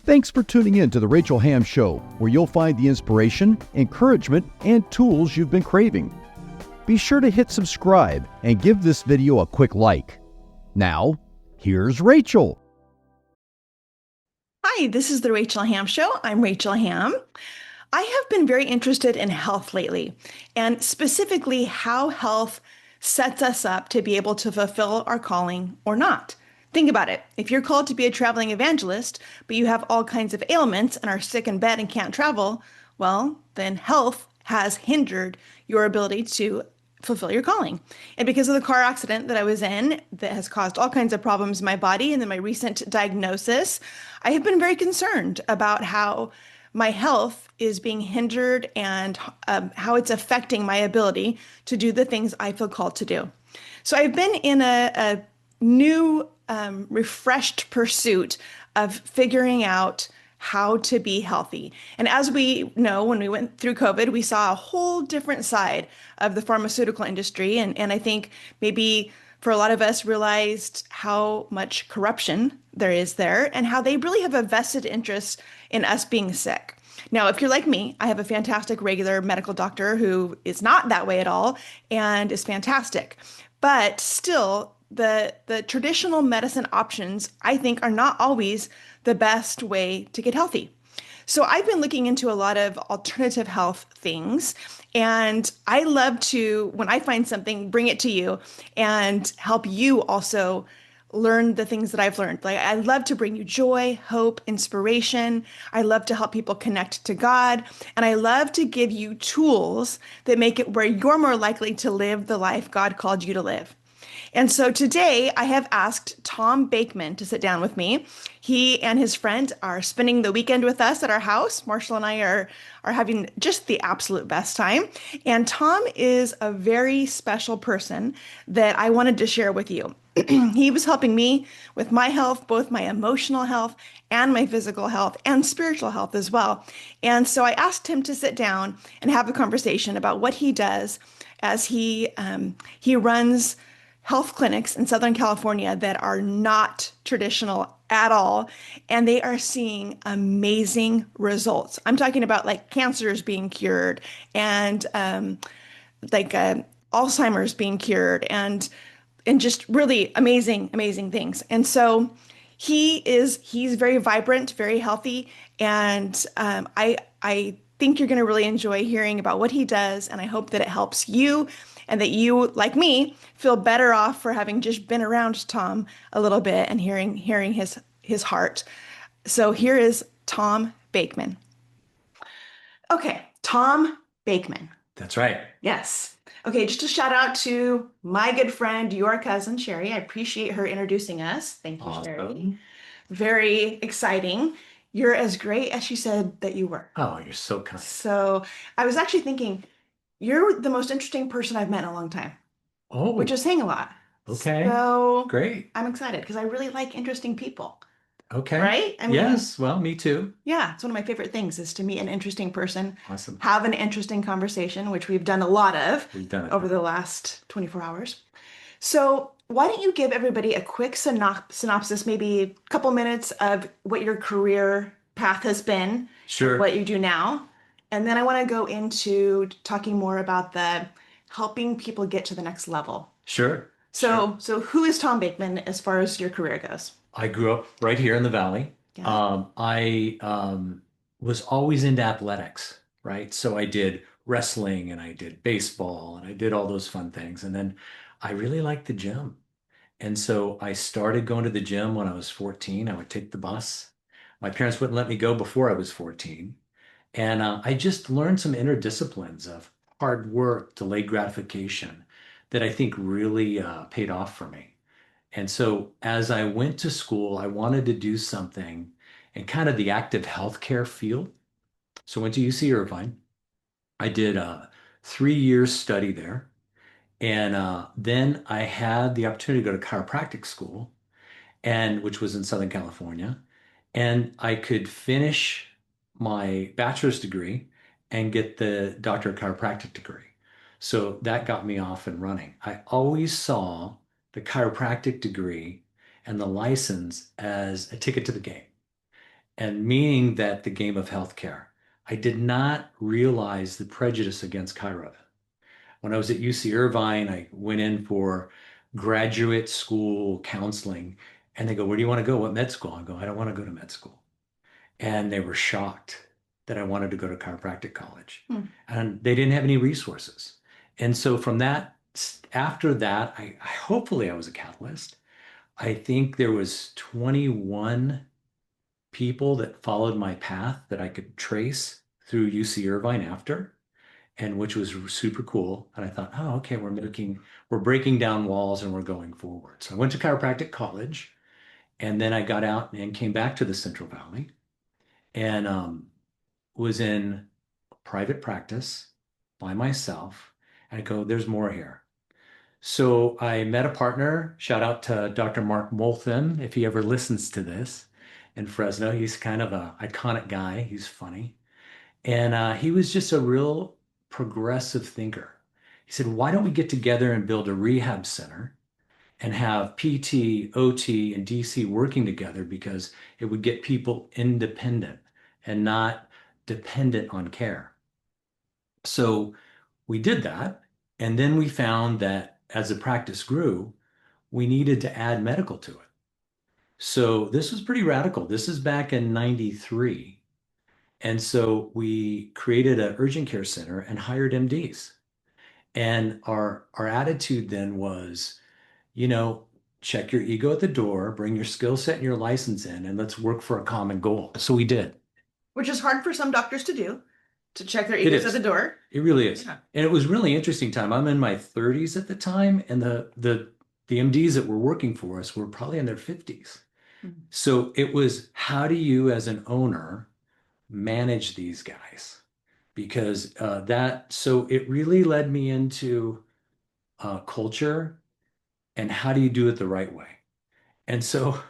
Thanks for tuning in to The Rachel Hamm Show, where you'll find the inspiration, encouragement, and tools you've been craving. Be sure to hit subscribe and give this video a quick like. Now, here's Rachel. Hi, this is The Rachel Hamm Show. I'm Rachel Hamm. I have been very interested in health lately, and specifically how health sets us up to be able to fulfill our calling or not. Think about it. If you're called to be a traveling evangelist, but you have all kinds of ailments and are sick in bed and can't travel, well, then health has hindered your ability to fulfill your calling. And because of the car accident that I was in that has caused all kinds of problems in my body and then my recent diagnosis, I have been very concerned about how my health is being hindered and how it's affecting my ability to do the things I feel called to do. So I've been in a new, refreshed pursuit of figuring out how to be healthy. And as we know, when we went through COVID, we saw a whole different side of the pharmaceutical industry. And I think maybe for a lot of us realized how much corruption there is there and how they really have a vested interest in us being sick. Now, if you're like me, I have a fantastic regular medical doctor who is not that way at all and is fantastic. But still, the traditional medicine options, I think, are not always the best way to get healthy. So I've been looking into a lot of alternative health things, and I love to, when I find something, bring it to you and help you also learn the things that I've learned. Like I love to bring you joy, hope, inspiration. I love to help people connect to God, and I love to give you tools that make it where you're more likely to live the life God called you to live. And so today I have asked Tom Bakman to sit down with me. He and his friend are spending the weekend with us at our house. Marshall and I are having just the absolute best time. And Tom is a very special person that I wanted to share with you. He was helping me with my health, both my emotional health and my physical health and spiritual health as well. And so I asked him to sit down and have a conversation about what he does as he runs health clinics in Southern California that are not traditional at all, and they are seeing amazing results. I'm talking about like cancers being cured and like Alzheimer's being cured and just really amazing, amazing things. And so he's very vibrant, very healthy, and I think you're going to really enjoy hearing about what he does, and I hope that it helps you and that you, like me, feel better off for having just been around Tom a little bit and hearing his heart. So here is Tom Bakman. Okay, Tom Bakman. That's right. Yes. Okay, just a shout out to my good friend, your cousin, Sherry. I appreciate her introducing us. Thank you, Sherry. Awesome. Very exciting. You're as great as she said that you were. Oh, you're so kind. So I was actually thinking, you're the most interesting person I've met in a long time. Oh, We're just saying a lot. okay. So Great. I'm excited because I really like interesting people, Okay. right? I mean, Yes. Well, me too. yeah, it's one of my favorite things is to meet an interesting person, Awesome. have an interesting conversation, which we've done a lot of We've done it. over the last 24 hours. So why don't you give everybody a quick synopsis, maybe a couple minutes of what your career path has been, Sure. what you do now, and then I want to go into talking more about the helping people get to the next level. Sure. So who is Tom Bakman as far as your career goes? I grew up right here in the Valley. Yeah. I was always into athletics, right? So I did wrestling and I did baseball and I did all those fun things. And then I really liked the gym. And so I started going to the gym when I was 14. I would take the bus. My parents wouldn't let me go before I was 14. And I just learned some inner disciplines of hard work, delayed gratification that I think really paid off for me. And so as I went to school, I wanted to do something in kind of the active healthcare field. So I went to UC Irvine. I did a 3 year study there. And then I had the opportunity to go to chiropractic school, and which was in Southern California. And I could finish my bachelor's degree and get the doctor of chiropractic degree. So that got me off and running. I always saw the chiropractic degree and the license as a ticket to the game. and meaning that the game of healthcare. I did not realize the prejudice against chiro. When I was at UC Irvine, I went in for graduate school counseling, and they go, "Where do you want to go? What med school?" I go, "I don't want to go to med school." And they were shocked that I wanted to go to chiropractic college. Hmm. And they didn't have any resources. And so from that, after that, hopefully I was a catalyst. I think there was 21 people that followed my path that I could trace through UC Irvine after, and which was super cool. And I thought, oh, okay, we're breaking down walls and we're going forward. So I went to chiropractic college, and then I got out and came back to the Central Valley and was in private practice by myself. And I go, there's more here. So I met a partner. Shout out to Dr. Mark Molthen, if he ever listens to this, in Fresno. He's kind of an iconic guy. He's funny. And he was just a real progressive thinker. He said, why don't we get together and build a rehab center and have PT, OT, and DC working together, because it would get people independent and not dependent on care. So we did that. And then we found that as the practice grew, we needed to add medical to it. So this was pretty radical. This is back in 93. And so we created an urgent care center and hired MDs. And our attitude then was, you know, check your ego at the door, bring your skill set and your license in, and let's work for a common goal. So we did. Which is hard for some doctors to do, to check their It egos is. at the door. It really is. Yeah. And it was really interesting time. I'm in my 30s at the time, and the MDs that were working for us were probably in their 50s. Mhm. So it was, how do you as an owner manage these guys? Because so it really led me into culture and how do you do it the right way? And so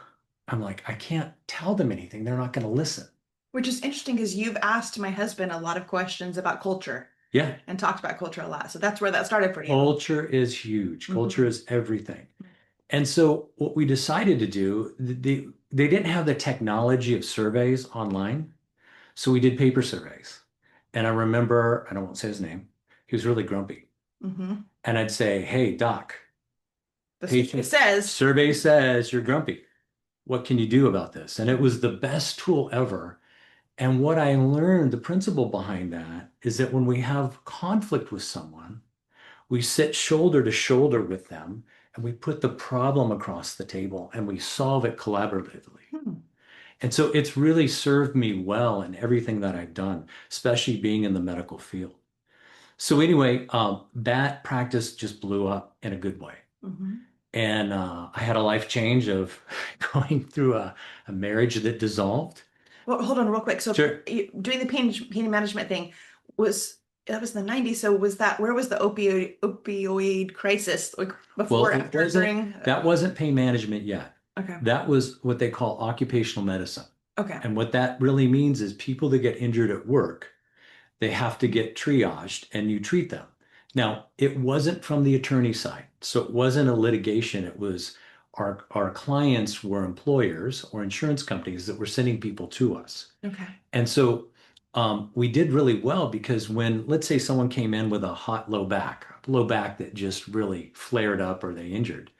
I'm like, I can't tell them anything. They're not going to listen. Which is interesting because you've asked my husband a lot of questions about culture Yeah. and talked about culture a lot. So that's where that started for you. Culture is huge. Mhm. Culture is everything. And so what we decided to do, they didn't have the technology of surveys online. So we did paper surveys. And I remember, I don't want to say his name, he was really grumpy. Mhm. And I'd say, hey, doc, The patient says, survey says you're grumpy. What can you do about this? And it was the best tool ever. And what I learned, the principle behind that, is that when we have conflict with someone, we sit shoulder to shoulder with them and we put the problem across the table and we solve it collaboratively. And so it's really served me well in everything that I've done, especially being in the medical field. So anyway, that practice just blew up in a good way. Mhm. And I had a life change of going through a marriage that dissolved. Well, hold on real quick. So Sure. doing the pain management thing that was the 90s. So where was the opioid crisis? Like before, Well, after, during? that wasn't pain management yet. Okay. That was what they call occupational medicine. Okay. And what that really means is people that get injured at work, they have to get triaged and you treat them. Now, it wasn't from the attorney side. So it wasn't a litigation. It was our clients were employers or insurance companies that were sending people to us. Okay. And so we did really well because when, let's say someone came in with a hot low back that just really flared up or they injured,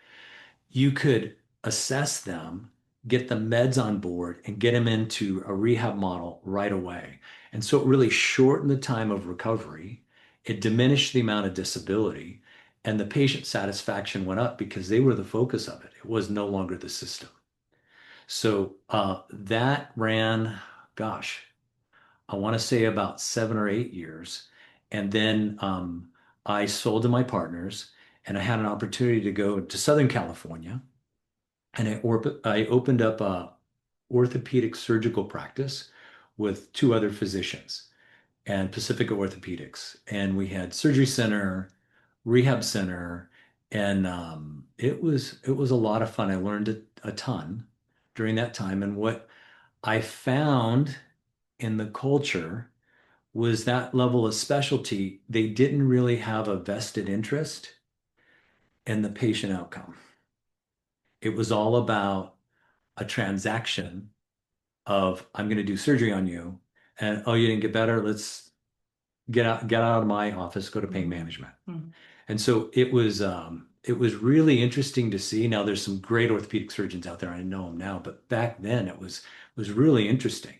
you could assess them, get the meds on board, and get them into a rehab model right away. And so it really shortened the time of recovery. It diminished the amount of disability, and the patient satisfaction went up because they were the focus of it. It was no longer the system. So that ran, gosh, I want to say about 7 or 8 years. And then I sold to my partners, and I had an opportunity to go to Southern California, and I opened up a orthopedic surgical practice with two other physicians and Pacifica Orthopedics. And we had surgery center, rehab center, and it was a lot of fun. I learned a ton during that time. And what I found in the culture was that level of specialty, they didn't really have a vested interest in the patient outcome. It was all about a transaction of I'm going to do surgery on you, and oh, you didn't get better. Let's get out of my office, go to pain management. Mm-hmm. And so it was really interesting to see. Now there's some great orthopedic surgeons out there. I know them now, but back then it was really interesting.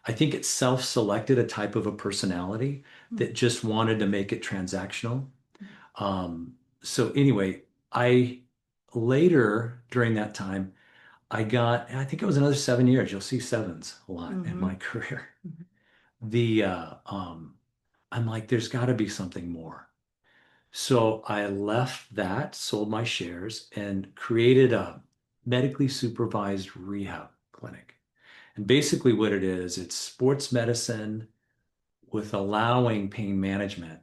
I think it self-selected a type of a personality that just wanted to make it transactional. So anyway, I later during that time, I think it was another 7 years. You'll see sevens a lot in Mm-hmm. my career. Mm-hmm. The I'm like, there's got to be something more. So I left that, sold my shares, and created a medically supervised rehab clinic. And basically, what it is, it's sports medicine with allowing pain management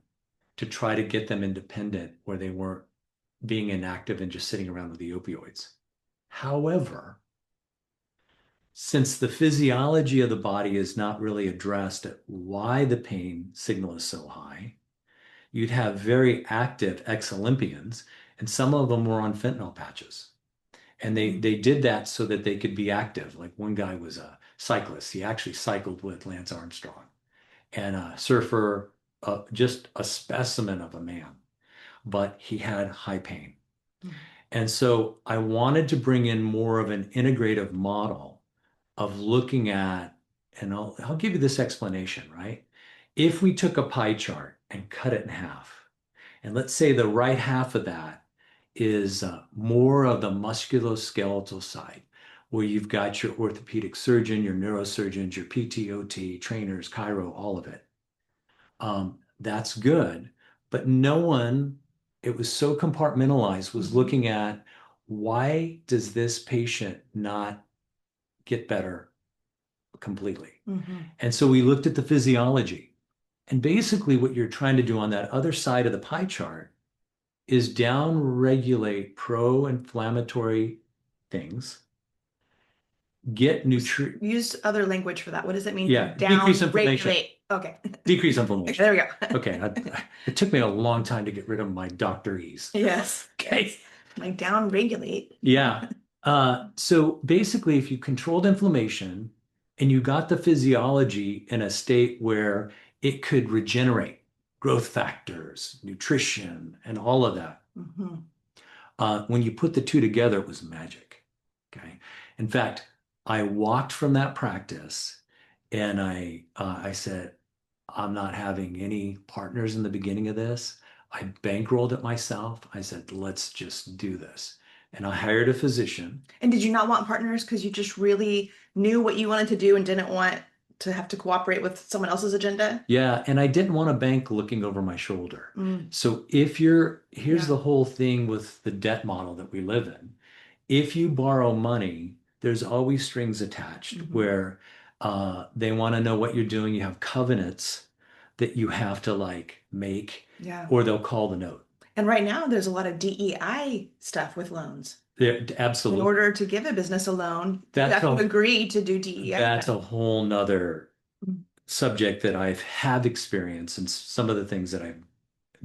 to try to get them independent where they weren't being inactive and just sitting around with the opioids. However, since the physiology of the body is not really addressed at why the pain signal is so high, you'd have very active ex-Olympians, and some of them were on fentanyl patches. And they did that so that they could be active. Like one guy was a cyclist. He actually cycled with Lance Armstrong. And a surfer, just a specimen of a man, but he had high pain. And so I wanted to bring in more of an integrative model of looking at, and I'll give you this explanation, right? If we took a pie chart and cut it in half, and let's say the right half of that is more of the musculoskeletal side, where you've got your orthopedic surgeon, your neurosurgeons, your PTOT, trainers, chiro, all of it. That's good. But no one, it was so compartmentalized, was looking at why does this patient not get better completely? Mm-hmm. And so we looked at the physiology. And basically, what you're trying to do on that other side of the pie chart is down regulate pro-inflammatory things, get nutrient. Use other language for that. What does it mean? Yeah, Down decrease inflammation. regulate. Okay. Decrease inflammation. There we go. Okay, it took me a long time to get rid of my doctorese. Yes. Okay. Yes. Like down regulate. Yeah. So basically, if you controlled inflammation and you got the physiology in a state where it could regenerate, growth factors, nutrition, and all of that, Mm-hmm. when you put the two together, it was magic. Okay. In fact, I walked from that practice and I said, I'm not having any partners in the beginning of this. I bankrolled it myself. I said, let's just do this. And I hired a physician. And did you not want partners because you just really knew what you wanted to do and didn't want to have to cooperate with someone else's agenda? Yeah, and I didn't want a bank looking over my shoulder. Mm. So here's the whole thing with the debt model that we live in. If you borrow money, there's always strings attached where they want to know what you're doing. You have covenants that you have to like make, or they'll call the note. And right now, there's a lot of DEI stuff with loans. Absolutely. In order to give a business a loan, you That's have to agree to do DEI. That's a whole nother subject that I've had experience and some of the things that I've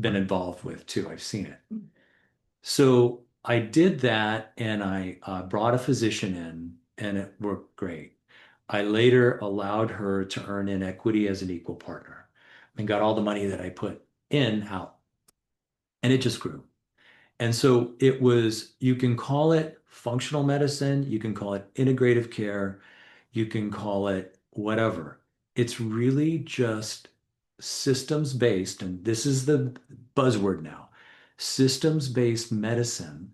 been involved with too. I've seen it. So I did that and I brought a physician in and it worked great. I later allowed her to earn in equity as an equal partner and got all the money that I put in out. And it just grew. And so you can call it functional medicine, you can call it integrative care, you can call it whatever. It's really just systems based, and this is the buzzword now. Systems based medicine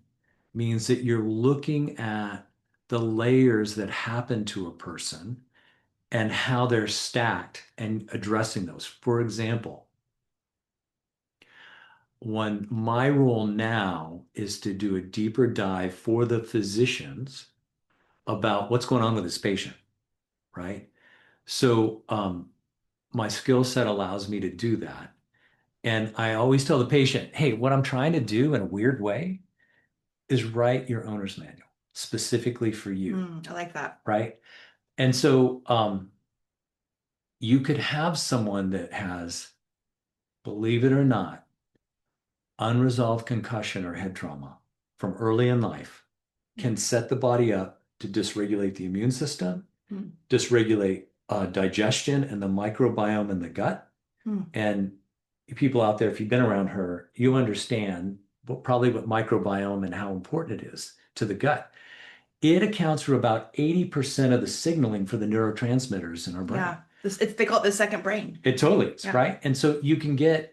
means that you're looking at the layers that happen to a person and how they're stacked and addressing those. For example, my role now is to do a deeper dive for the physicians about what's going on with this patient, right? So my skill set allows me to do that. And I always tell the patient, hey, what I'm trying to do in a weird way is write your owner's manual specifically for you. I like that. Right? And so you could have someone that has, believe it or not, unresolved concussion or head trauma from early in life can set the body up to dysregulate the immune system dysregulate digestion and the microbiome in the gut. Hmm. And people out there, if you've been around her, you understand probably what microbiome and how important it is to the gut. It accounts for about 80% of the signaling for the neurotransmitters in our brain. Yeah. They call it the second brain. It totally is, Yeah. right? And so you can get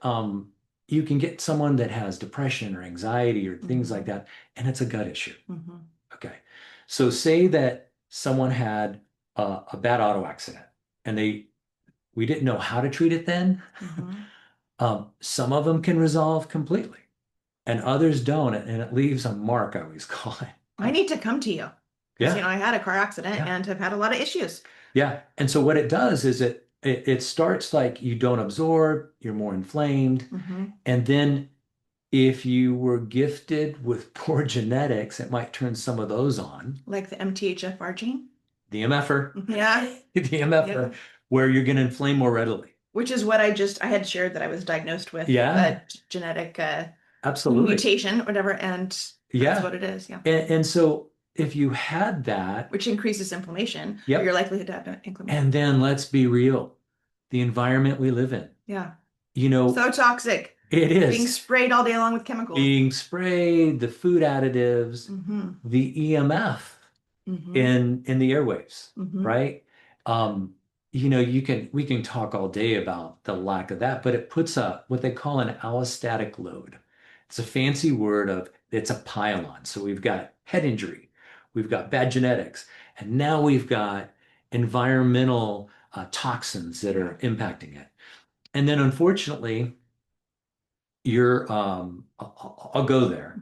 someone that has depression or anxiety or things like that, and it's a gut issue. Okay. So say that someone had a bad auto accident and we didn't know how to treat it then. Some of them can resolve completely and others don't, and it leaves a mark, I always call it. I need to come to you. Because, Yeah. I had a car accident and have had a lot of issues. Yeah. And so what it does is it starts like you don't absorb, you're more inflamed. And then if you were gifted with poor genetics, it might turn some of those on. Like the MTHFR gene? The MFR. Yeah. The MFR, where you're going to inflame more readily. Which is what I had shared that I was diagnosed with a genetic absolutely mutation, whatever, and that's what it is. Yeah. And so if you had that, which increases inflammation, Yep. your likelihood to have inflammation. And then let's be real, the environment we live in. Yeah. So toxic. It is. Being sprayed all day long with chemicals. Being sprayed, the food additives, the EMF in the airwaves, right? We can talk all day about the lack of that, but it puts what they call an allostatic load. It's a fancy word it's a pile-on. So we've got head injury, we've got bad genetics, and now we've got environmental toxins that are impacting it. And then unfortunately, I'll go there,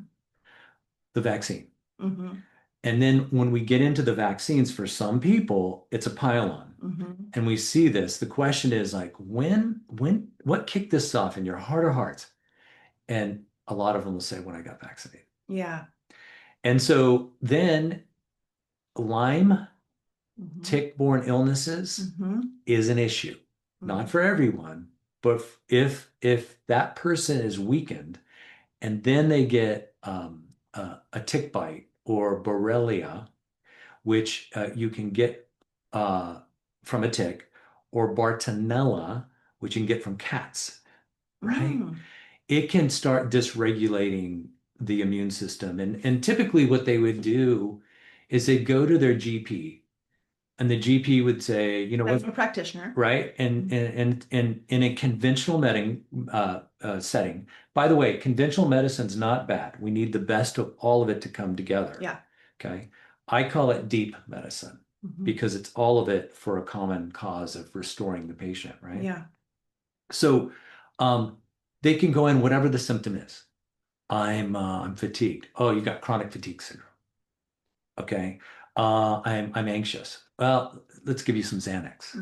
the vaccine. And then when we get into the vaccines, for some people, it's a pile-on. And we see this. The question is like, what kicked this off in your heart of hearts? And a lot of them will say, when I got vaccinated. Yeah. And so then Lyme, tick-borne illnesses is an issue. Not for everyone, but if that person is weakened and then they get a tick bite or Borrelia, which you can get from a tick, or Bartonella, which you can get from cats, right? It can start dysregulating the immune system. And typically what they would do is they'd go to their GP, and the GP would say, a practitioner, right? And in a conventional setting, by the way, conventional medicine's not bad. We need the best of all of it to come together. Yeah. Okay. I call it deep medicine because it's all of it for a common cause of restoring the patient, right? Yeah. So they can go in whatever the symptom is. I'm fatigued. Oh, you got chronic fatigue syndrome. Okay. I'm anxious. Well, let's give you some Xanax.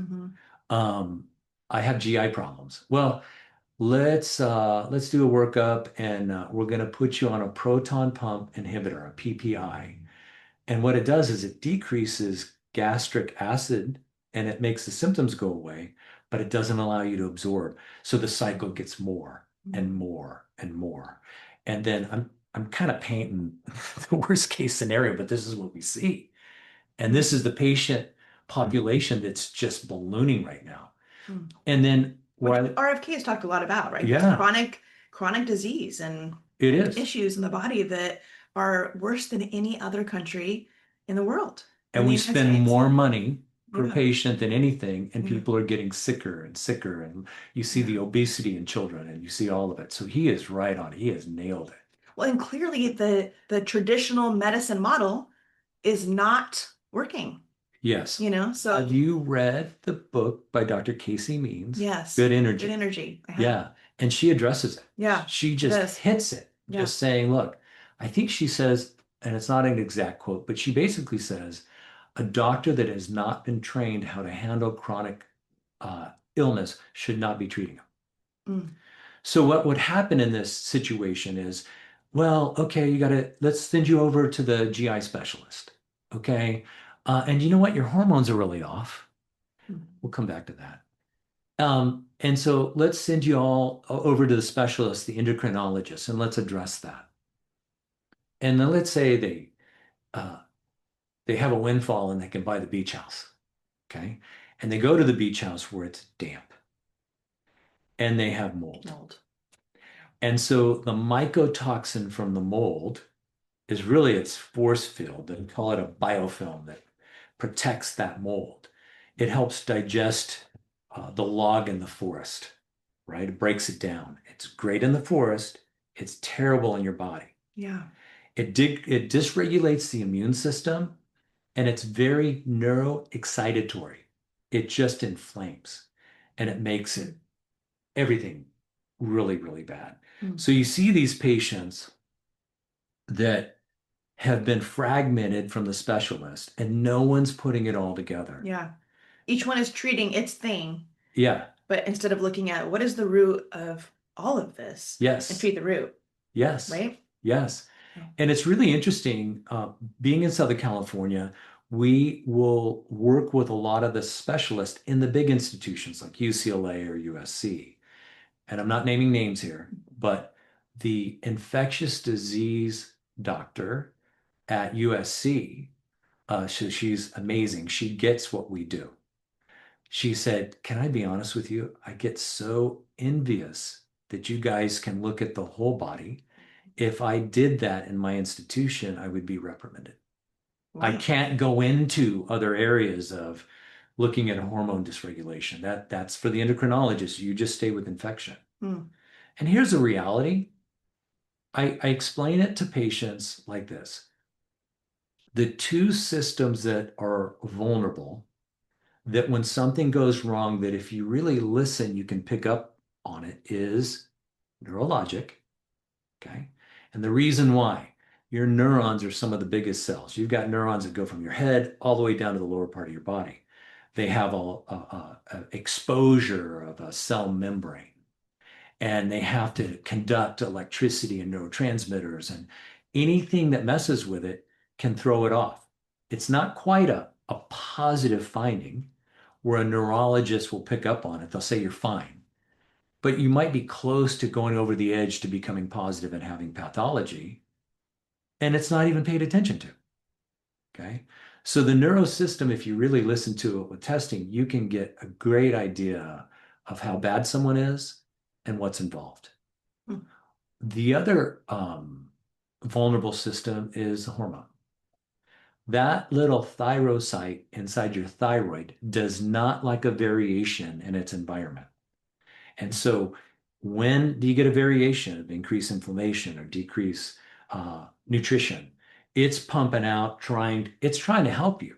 I have GI problems. Well, let's do a workup, and we're going to put you on a proton pump inhibitor, a PPI. And what it does is it decreases gastric acid and it makes the symptoms go away, but it doesn't allow you to absorb. So the cycle gets more and more and more. And then I'm kind of painting the worst case scenario, but this is what we see. And this is the patient population that's just ballooning right now. And then which RFK has talked a lot about, right? Yeah. Chronic disease and it is issues in the body that are worse than any other country in the world. And we spend more money per patient than anything, and people are getting sicker and sicker. And you see the obesity in children, and you see all of it. So he is right on. He has nailed it. Well, and clearly the traditional medicine model is not working. Yes. So have you read the book by Dr. Casey Means? Yes. Good Energy. Good Energy. Yeah. And she addresses it. Yeah. She just hits it. Yeah. Just saying, look, I think she says, and it's not an exact quote, but she basically says, a doctor that has not been trained how to handle chronic illness should not be treating them. So what would happen in this situation is, well, okay, let's send you over to the GI specialist. Okay. And you know what? Your hormones are really off. We'll come back to that. And so let's send you all over to the specialist, the endocrinologist, and let's address that. And then let's say they have a windfall and they can buy the beach house. Okay. And they go to the beach house where it's damp and they have mold. Mold. And so the mycotoxin from the mold is really its force field. They call it a biofilm that protects that mold. It helps digest the log in the forest, right? It breaks it down. It's great in the forest. It's terrible in your body. Yeah. It dysregulates the immune system and it's very neuroexcitatory. It just inflames and it makes it everything really, really bad. Mm. So you see these patients that have been fragmented from the specialist and no one's putting it all together. Yeah. Each one is treating its thing, Yeah. but instead of looking at what is the root of all of this and Yes. treat the root, Yes. right? Yes. Oh. And it's really interesting, being in Southern California, we will work with a lot of the specialists in the big institutions like UCLA or USC. And I'm not naming names here, but the infectious disease doctor at USC, so she's amazing. She gets what we do. She said, "Can I be honest with you? I get so envious that you guys can look at the whole body. If I did that in my institution, I would be reprimanded. I Wow. can't go into other areas of looking at hormone dysregulation. That's for the endocrinologist. You just stay with infection." Mm. And here's the reality. I explain it to patients like this. The two systems that are vulnerable, that when something goes wrong, that if you really listen, you can pick up on it, is neurologic. Okay. And the reason why, your neurons are some of the biggest cells. You've got neurons that go from your head all the way down to the lower part of your body. They have a exposure of a cell membrane and they have to conduct electricity and neurotransmitters, and anything that messes with it can throw it off. It's not quite a positive finding where a neurologist will pick up on it. They'll say you're fine, but you might be close to going over the edge to becoming positive and having pathology, and it's not even paid attention to. Okay. So the neurosystem, if you really listen to it with testing, you can get a great idea of how bad someone is and what's involved. Hmm. The other vulnerable system is the hormone. That little thyrocyte inside your thyroid does not like a variation in its environment. And so when do you get a variation of increased inflammation or decrease nutrition? It's pumping out, it's trying to help you,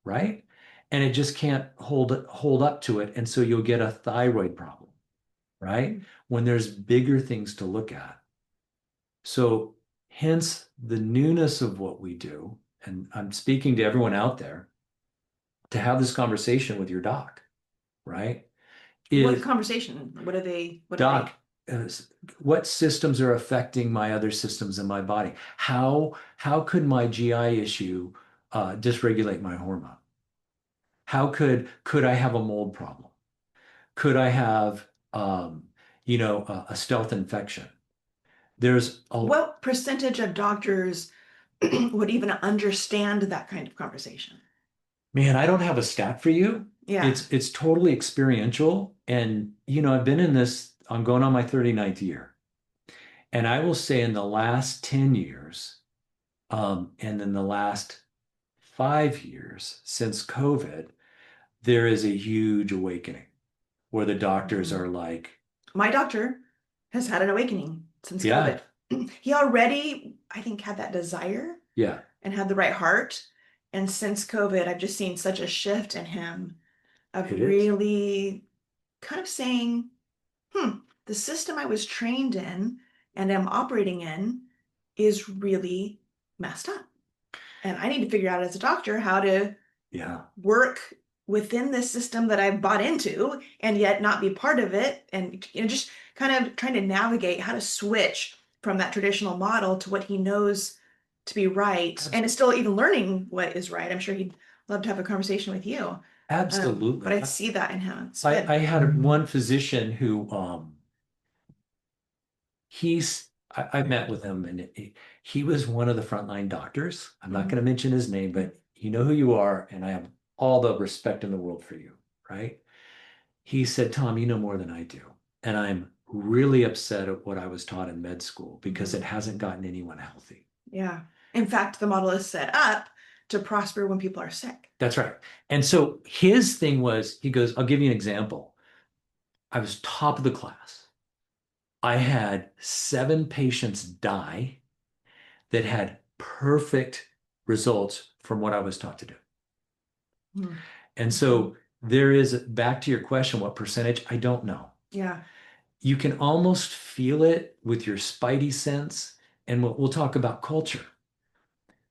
right? And it just can't hold up to it. And so you'll get a thyroid problem, right? When there's bigger things to look at. So hence the newness of what we do. And I'm speaking to everyone out there to have this conversation with your doc, right? What conversation? What are they? Doc, what systems are affecting my other systems in my body? How could my GI issue dysregulate my hormone? How could I have a mold problem? Could I have a stealth infection? There's a What percentage of doctors would even understand that kind of conversation? Man, I don't have a stat for you. Yeah. It's totally experiential. And I've been in this, I'm going on my 39th year. And I will say in the last 10 years, and in the last 5 years since COVID, there is a huge awakening where the doctors are like, My doctor has had an awakening since yeah, COVID. He already, I think, had that desire yeah, and had the right heart. And since COVID, I've just seen such a shift in him of it is. really kind of saying, the system I was trained in and am operating in is really messed up. And I need to figure out as a doctor how to Yeah. work within this system that I've bought into and yet not be part of it. And just kind of trying to navigate how to switch from that traditional model to what he knows to be right. And is still even learning what is right. I'm sure he'd love to have a conversation with you. Absolutely. But I see that in him. It's I, good. I had one physician who I met with him and he was one of the frontline doctors. I'm not going to mention his name, but you know who you are, and I have all the respect in the world for you, right? He said, Tom, you know more than I do. And I'm really upset at what I was taught in med school because it hasn't gotten anyone healthy. Yeah. In fact, the model is set up to prosper when people are sick. That's right. And so his thing was, he goes, I'll give you an example. I was top of the class. I had 7 patients die that had perfect results from what I was taught to do. Hmm. And so there is, back to your question, what percentage? I don't know. Yeah. You can almost feel it with your spidey sense. And we'll talk about culture.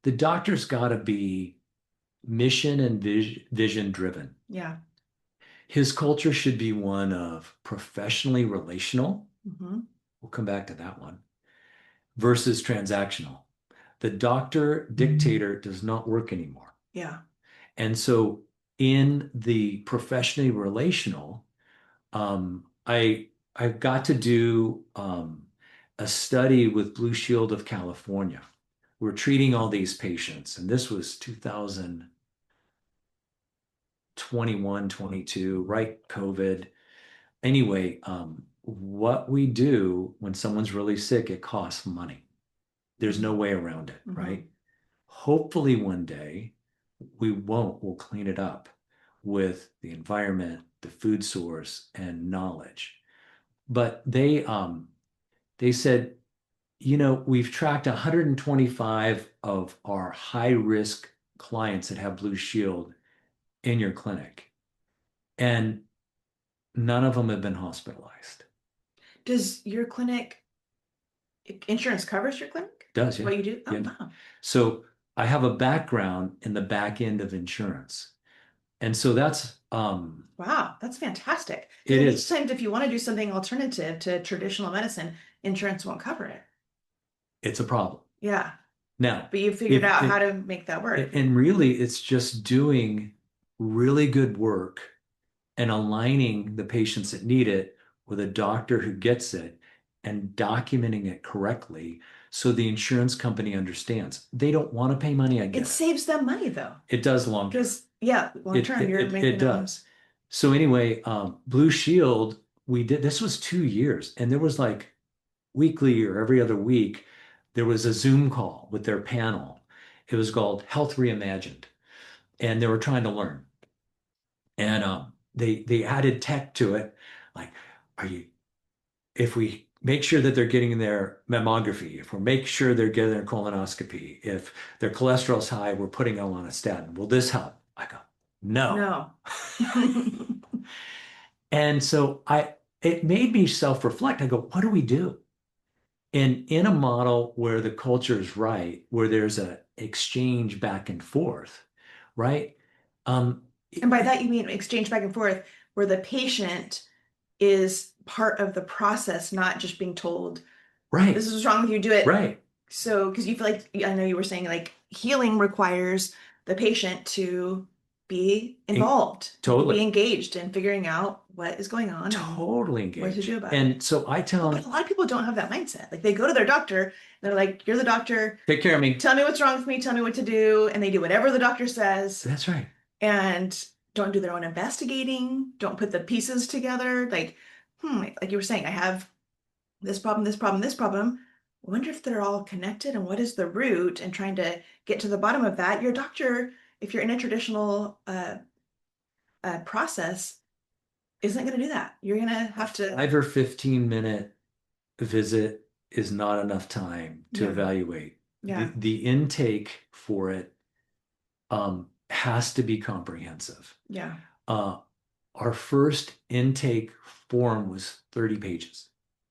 The doctor's got to be mission and vision driven. Yeah. His culture should be one of professionally relational. Mm-hmm. We'll come back to that one. Versus transactional. The doctor dictator does not work anymore. Yeah. And so in the professionally relational, I've got to do a study with Blue Shield of California. We're treating all these patients, and this was 2021, 22, right? COVID. Anyway, what we do when someone's really sick, it costs money. There's no way around it, right? Hopefully one day we won't. We'll clean it up with the environment, the food source, and knowledge. But they said, we've tracked 125 of our high risk clients that have Blue Shield in your clinic, and none of them have been hospitalized. Does your clinic, insurance covers your clinic? Does, yeah. What you do? Oh, Yeah. wow. So I have a background in the back end of insurance. And so that's wow, that's fantastic. It is. Sometimes if you want to do something alternative to traditional medicine, insurance won't cover it. It's a problem. Yeah. Now, but you figured out how to make that work. And really, it's just doing really good work and aligning the patients that need it with a doctor who gets it and documenting it correctly so the insurance company understands. They don't want to pay money, I get it. It saves them money, though. It does long term. Because, yeah, long term, you're making it does. So anyway, Blue Shield, this was 2 years, and there was like weekly or every other week, there was a Zoom call with their panel. It was called Health Reimagined, and they were trying to learn. And they added tech to it, like, if we make sure that they're getting their mammography, if we make sure they're getting their colonoscopy, if their cholesterol's high, we're putting them on a statin. Will this help? I go, no. And so it made me self-reflect. I go, what do we do? And in a model where the culture is right, where there's an exchange back and forth, right? And by that, you mean exchange back and forth, where the patient is part of the process, not just being told, right, this is what's wrong with you, do it. Right. So, because you feel like, I know you were saying like healing requires the patient to be involved, totally be engaged in figuring out what is going on. Totally engaged. What to do about it. And so I tell them. But a lot of people don't have that mindset. Like they go to their doctor, and they're like, you're the doctor. Take care of me. Tell me what's wrong with me. Tell me what to do. And they do whatever the doctor says. That's right. And don't do their own investigating. Don't put the pieces together. Like, like you were saying, I have this problem, this problem, this problem. I wonder if they're all connected and what is the root, and trying to get to the bottom of that. Your doctor, if you're in a traditional process, isn't going to do that. You're going to have to. 5 or 15-minute visit is not enough time to evaluate. Yeah. The intake for it has to be comprehensive. Yeah. Our first intake form was 30 pages.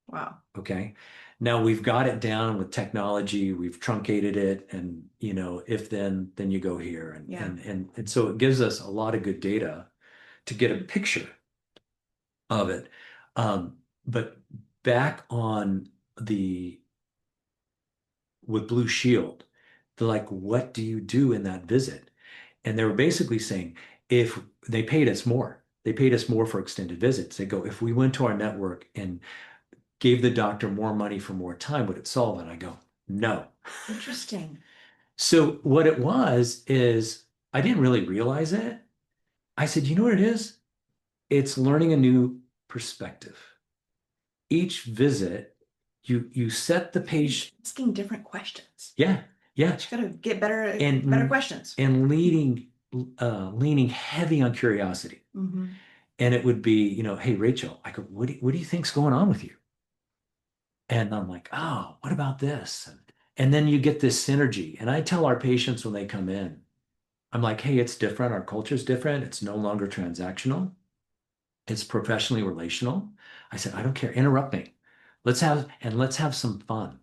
Wow. Okay. Now we've got it down with technology. We've truncated it, and if then you go here, and so it gives us a lot of good data to get a picture of it. But back on with Blue Shield, they're like, what do you do in that visit? And they were basically saying, if they paid us more for extended visits. They go, if we went to our network and gave the doctor more money for more time, would it solve it? I go, no. Interesting. So what it was is, I didn't really realize it, I said, you know what it is? It's learning a new perspective. Each visit, you set the page. Asking different questions. Yeah, yeah. You got to get better And questions. and leaning heavy on curiosity. Mm-hmm. And it would be, hey, Rachel, I go, what do you think's going on with you? And I'm like, oh, what about this? And then you get this synergy. And I tell our patients when they come in, I'm like, hey, it's different. Our culture's different. It's no longer transactional. It's professionally relational. I said, I don't care. Interrupt me. Let's have some fun.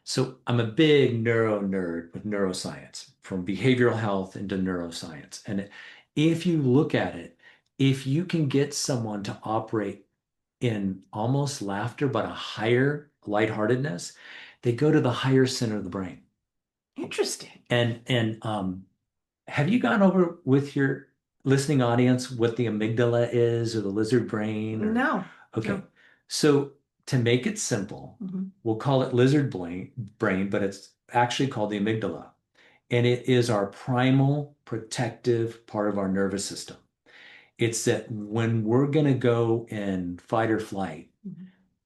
So I'm a big neuro nerd with neuroscience, from behavioral health into neuroscience. And if you look at it, if you can get someone to operate in almost laughter, but a higher lightheartedness, they go to the higher center of the brain. Interesting. And have you gone over with your listening audience what the amygdala is or the lizard brain? No. Okay. No. So to make it simple, we'll call it lizard brain, but it's actually called the amygdala. And it is our primal protective part of our nervous system. It's that when we're going to go in fight or flight,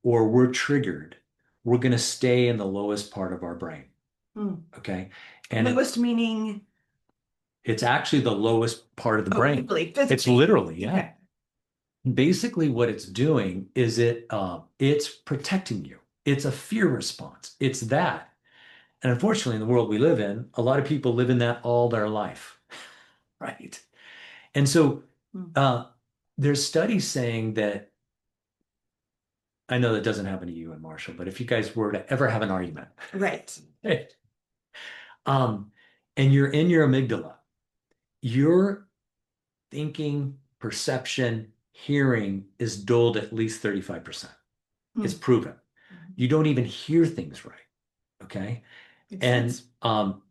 or we're triggered, we're going to stay in the lowest part of our brain. Okay. And lowest meaning? It's actually the lowest part of the brain. Literally, physically. It's literally, yeah. Okay. Basically, what it's doing is it's protecting you. It's a fear response. It's that. And unfortunately, in the world we live in, a lot of people live in that all their life, right? And so there's studies saying that, I know that doesn't happen to you and Marshall, but if you guys were to ever have an argument, right, and you're in your amygdala, your thinking, perception, hearing is dulled at least 35%. It's proven. You don't even hear things right. Okay. And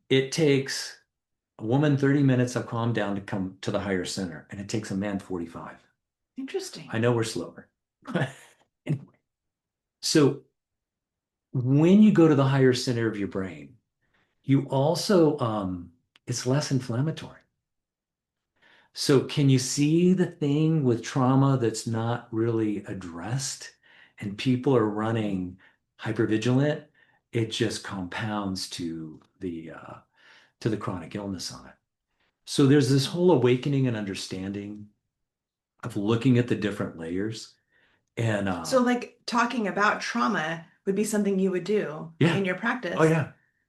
it takes a woman 30 minutes of calm down to come to the higher center, and it takes a man 45. Interesting. I know we're slower. Anyway, so when you go to the higher center of your brain, you also, it's less inflammatory. So can you see the thing with trauma that's not really addressed and people are running hypervigilant? It just compounds to the chronic illness on it. So there's this whole awakening and understanding of looking at the different layers. And so like talking about trauma would be something you would do in your practice. Oh yeah.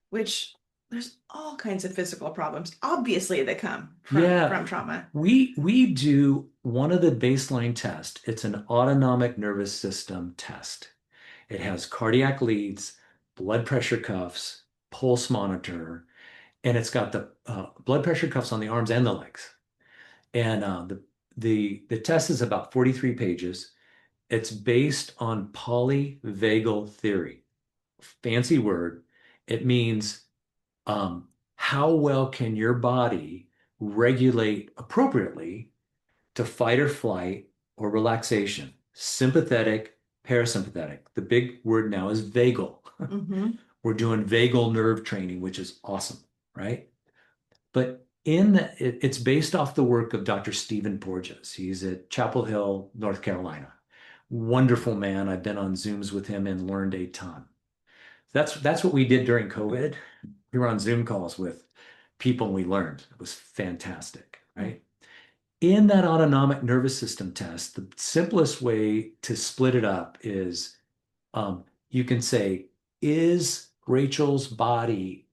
Which there's all kinds of physical problems, obviously, that come from trauma. We do one of the baseline tests. It's an autonomic nervous system test. It has cardiac leads, blood pressure cuffs, pulse monitor, and it's got the blood pressure cuffs on the arms and the legs. And the test is about 43 pages. It's based on polyvagal theory. Fancy word. It means how well can your body regulate appropriately to fight or flight or relaxation, sympathetic, parasympathetic. The big word now is vagal. We're doing vagal nerve training, which is awesome, right? But it's based off the work of Dr. Stephen Porges. He's at Chapel Hill, North Carolina. Wonderful man. I've been on Zooms with him and learned a ton. That's what we did during COVID. We were on Zoom calls with people and we learned. It was fantastic, right? In that autonomic nervous system test, the simplest way to split it up is you can say, is Rachel's body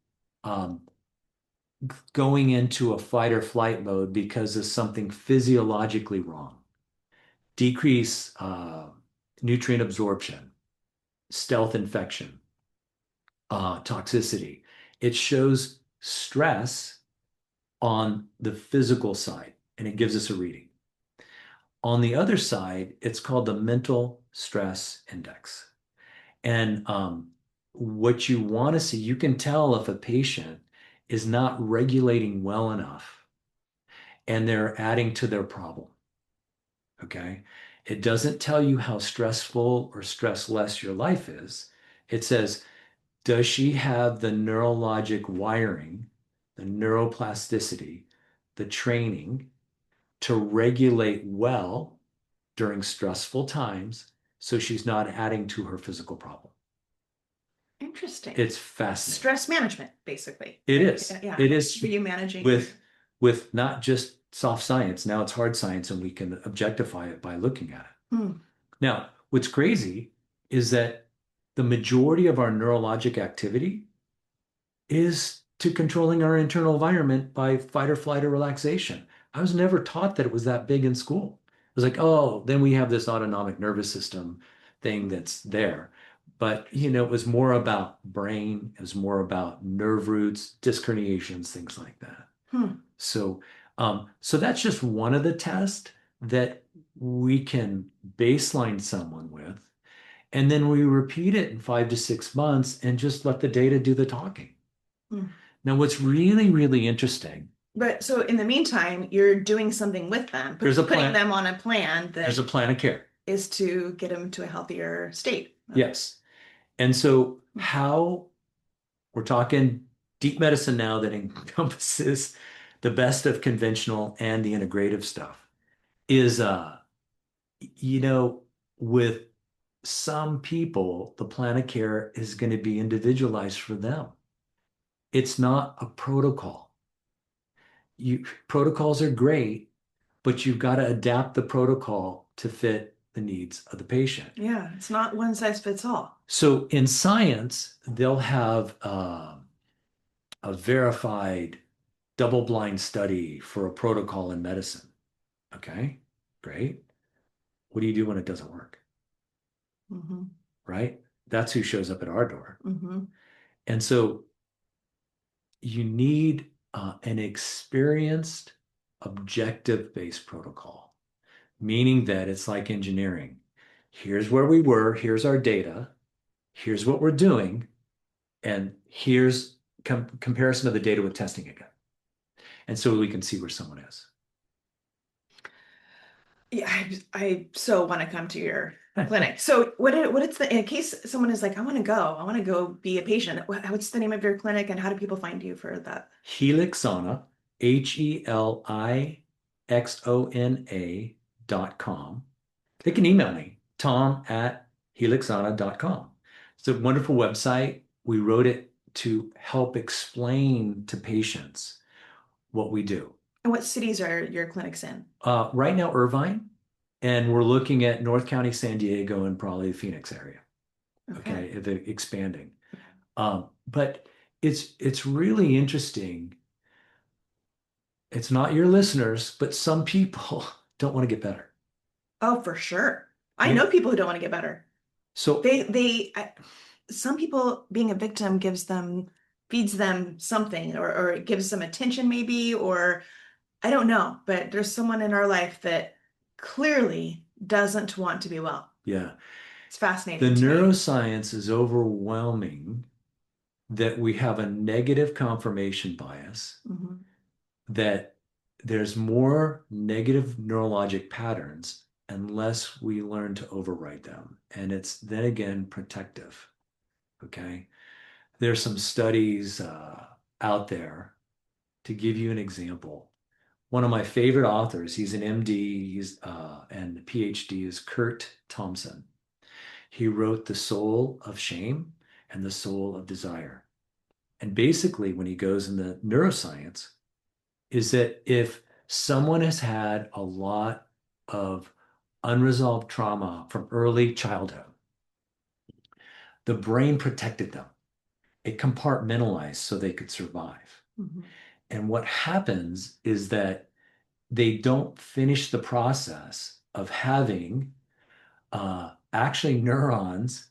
going into a fight or flight mode because of something physiologically wrong? Decrease nutrient absorption, stealth infection, toxicity. It shows stress on the physical side, and it gives us a reading. On the other side, it's called the mental stress index. And what you want to see, you can tell if a patient is not regulating well enough and they're adding to their problem. Okay. It doesn't tell you how stressful or stressless your life is. It says, does she have the neurologic wiring, the neuroplasticity, the training to regulate well during stressful times so she's not adding to her physical problem. Interesting. It's fascinating. Stress management, basically. It is. Yeah. It is For you managing with not just soft science. Now it's hard science, and we can objectify it by looking at it. Hmm. Now, what's crazy is that the majority of our neurologic activity is to controlling our internal environment by fight or flight or relaxation. I was never taught that it was that big in school. It was like, oh, then we have this autonomic nervous system thing that's there. But, it was more about brain, it was more about nerve roots, disc herniations, things like that. Hmm. So that's just one of the tests that we can baseline someone with. And then we repeat it in 5 to 6 months and just let the data do the talking. Hmm. Now, what's really, really interesting. But so in the meantime, you're doing something with them, putting them on a plan There's a plan of care. Is to get them to a healthier state. Yes. And so how we're talking deep medicine now that encompasses the best of conventional and the integrative stuff is, with some people, the plan of care is going to be individualized for them. It's not a protocol. Protocols are great, but you've got to adapt the protocol to fit the needs of the patient. Yeah, it's not one size fits all. So in science, they'll have a verified double-blind study for a protocol in medicine. Okay, great. What do you do when it doesn't work? Mm-hmm. Right? That's who shows up at our door. Mm-hmm. And so you need an experienced, objective-based protocol, meaning that it's like engineering. Here's where we were, here's our data, here's what we're doing, and here's comparison of the data with testing again. And so we can see where someone is. Yeah, I so want to come to your clinic. So what's in case someone is like, I want to go be a patient. What's the name of your clinic and how do people find you for that? Helixona, HELIXONA.com. They can email me, tom@helixona.com. It's a wonderful website. We wrote it to help explain to patients what we do. And what cities are your clinics in? Right now, Irvine, and we're looking at North County, San Diego, and probably the Phoenix area. Okay, expanding. But it's really interesting. It's not your listeners, but some people don't want to get better. Oh, for sure. I know people who don't want to get better. So some people being a victim feeds them something or it gives them attention maybe, or I don't know, but there's someone in our life that clearly doesn't want to be well. yeah, it's fascinating. The neuroscience is overwhelming that we have a negative confirmation bias, that there's more negative neurologic patterns unless we learn to override them. And it's then again protective. Okay. There's some studies out there. To give you an example, one of my favorite authors, he's an MD, and PhD, is Kurt Thompson. He wrote The Soul of Shame and The Soul of Desire. And basically, when he goes into neuroscience, is that if someone has had a lot of unresolved trauma from early childhood, the brain protected them. It compartmentalized so they could survive. And what happens is that they don't finish the process of having actually neurons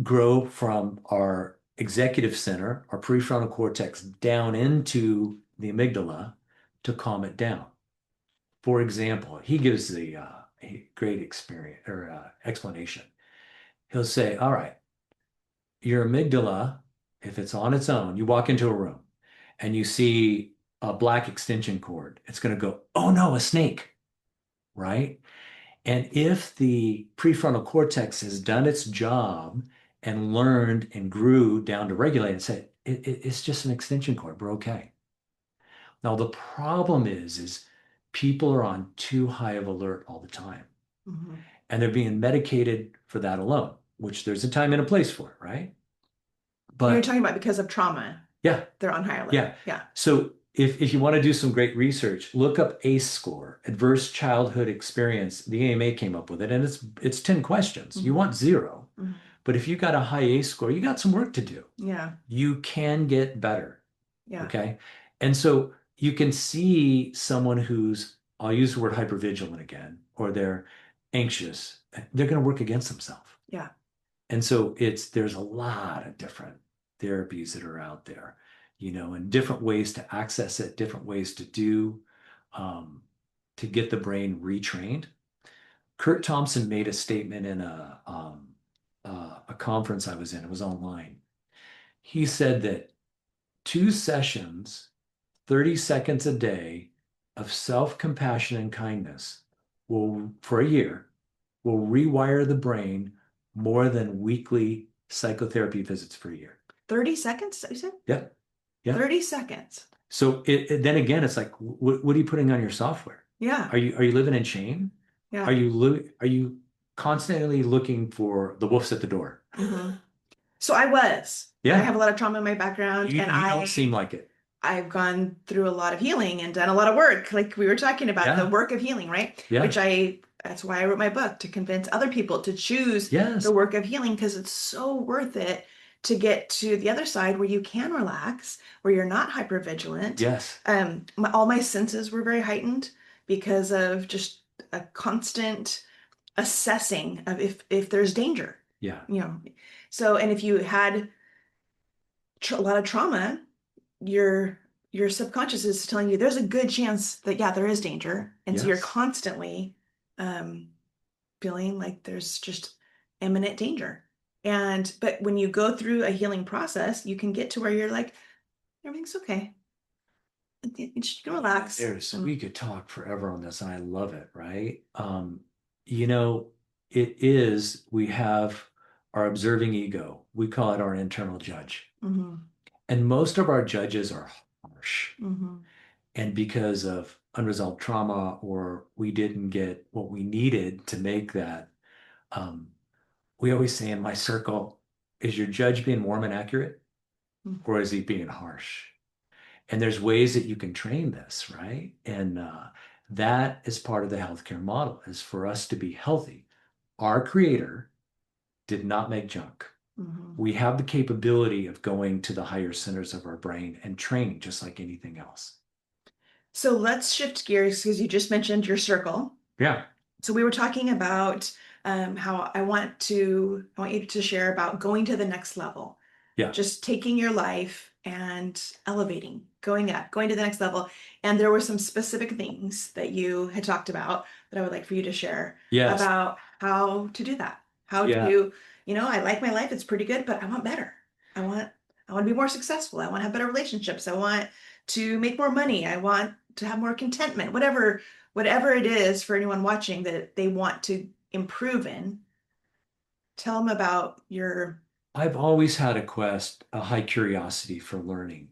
grow from our executive center, our prefrontal cortex, down into the amygdala to calm it down. For example, he gives a great experience or explanation. He'll say, all right, your amygdala, if it's on its own, you walk into a room and you see a black extension cord, it's going to go, oh no, a snake, right? And if the prefrontal cortex has done its job and learned and grew down to regulate and say, it's just an extension cord, we're okay. Now, the problem is people are on too high of alert all the time. Mm-hmm. And they're being medicated for that alone, which there's a time and a place for it, right? But you're talking about because of trauma. Yeah. They're on high alert. Yeah. Yeah. So if you want to do some great research, look up ACE score, Adverse Childhood Experience. The AMA came up with it, and it's 10 questions. You want 0. But if you got a high ACE score, you got some work to do. Yeah. You can get better. Yeah. Okay. And so you can see someone who's, I'll use the word hypervigilant again, or they're anxious. They're going to work against themselves. Yeah. And so there's a lot of different therapies that are out there, and different ways to access it, different ways to do, to get the brain retrained. Kurt Thompson made a statement in a conference I was in. It was online. He said that 2 sessions, 30 seconds a day of self-compassion and kindness for a year, will rewire the brain more than weekly psychotherapy visits for a year. 30 seconds, you said? Yeah. Yeah. 30 seconds. So then again, it's like, what are you putting on your software? Yeah. Are you living in shame? Yeah. Are you constantly looking for the wolves at the door? Mm-hmm. So I was. Yeah. I have a lot of trauma in my background, and I don't seem like it. I've gone through a lot of healing and done a lot of work, like we were talking about, the work of healing, right? Yeah. That's why I wrote my book, to convince other people to choose the work of healing, because it's so worth it to get to the other side where you can relax, where you're not hypervigilant. Yes. All my senses were very heightened because of just a constant assessing of if there's danger. Yeah. So, and if you had a lot of trauma, your subconscious is telling you there's a good chance that there is danger, and so you're constantly feeling like there's just imminent danger. But when you go through a healing process, you can get to where you're like, everything's okay. You can relax. We could talk forever on this, and I love it, right? We have our observing ego. We call it our internal judge. Mm-hmm. And most of our judges are harsh. Mm-hmm. And because of unresolved trauma, or we didn't get what we needed to make that, we always say in my circle, is your judge being warm and accurate? Mm-hmm. Or is he being harsh? And there's ways that you can train this, right? And that is part of the healthcare model, is for us to be healthy. Our creator did not make junk. Mm-hmm. We have the capability of going to the higher centers of our brain and training just like anything else. So let's shift gears, because you just mentioned your circle. Yeah. So we were talking about how I want you to share about going to the next level. Yeah. Just taking your life and elevating, going up, going to the next level. And there were some specific things that you had talked about that I would like for you to share about how to do that. How to, I like my life, it's pretty good, but I want better. I want to be more successful. I want to have better relationships. I want to make more money. I want to have more contentment, whatever it is for anyone watching that they want to improve in. Tell them about your... I've always had a high curiosity for learning.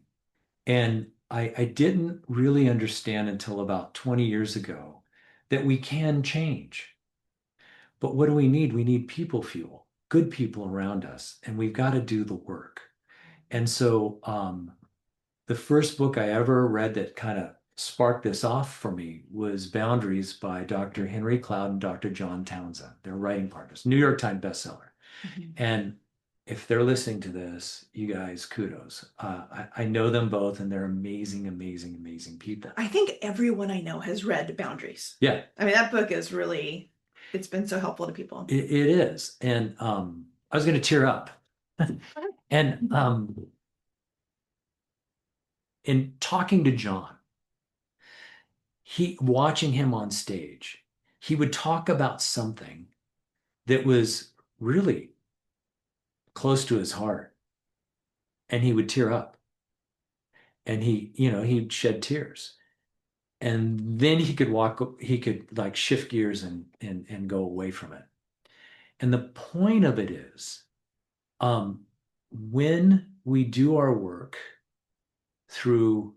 And I didn't really understand until about 20 years ago that we can change. But what do we need? We need people fuel, good people around us, and we've got to do the work. And so the first book I ever read that kind of sparked this off for me was Boundaries by Dr. Henry Cloud and Dr. John Townsend. They're writing partners, New York Times bestseller. Mm-hmm. And if they're listening to this, you guys, kudos. I know them both, and they're amazing, amazing, amazing people. I think everyone I know has read Boundaries. Yeah. I mean, that book is really, it's been so helpful to people. It is. And I was going to tear up. And in talking to John, watching him on stage, he would talk about something that was really close to his heart, and he would tear up, and he'd shed tears, and then he could like shift gears and go away from it. And the point of it is, when we do our work through,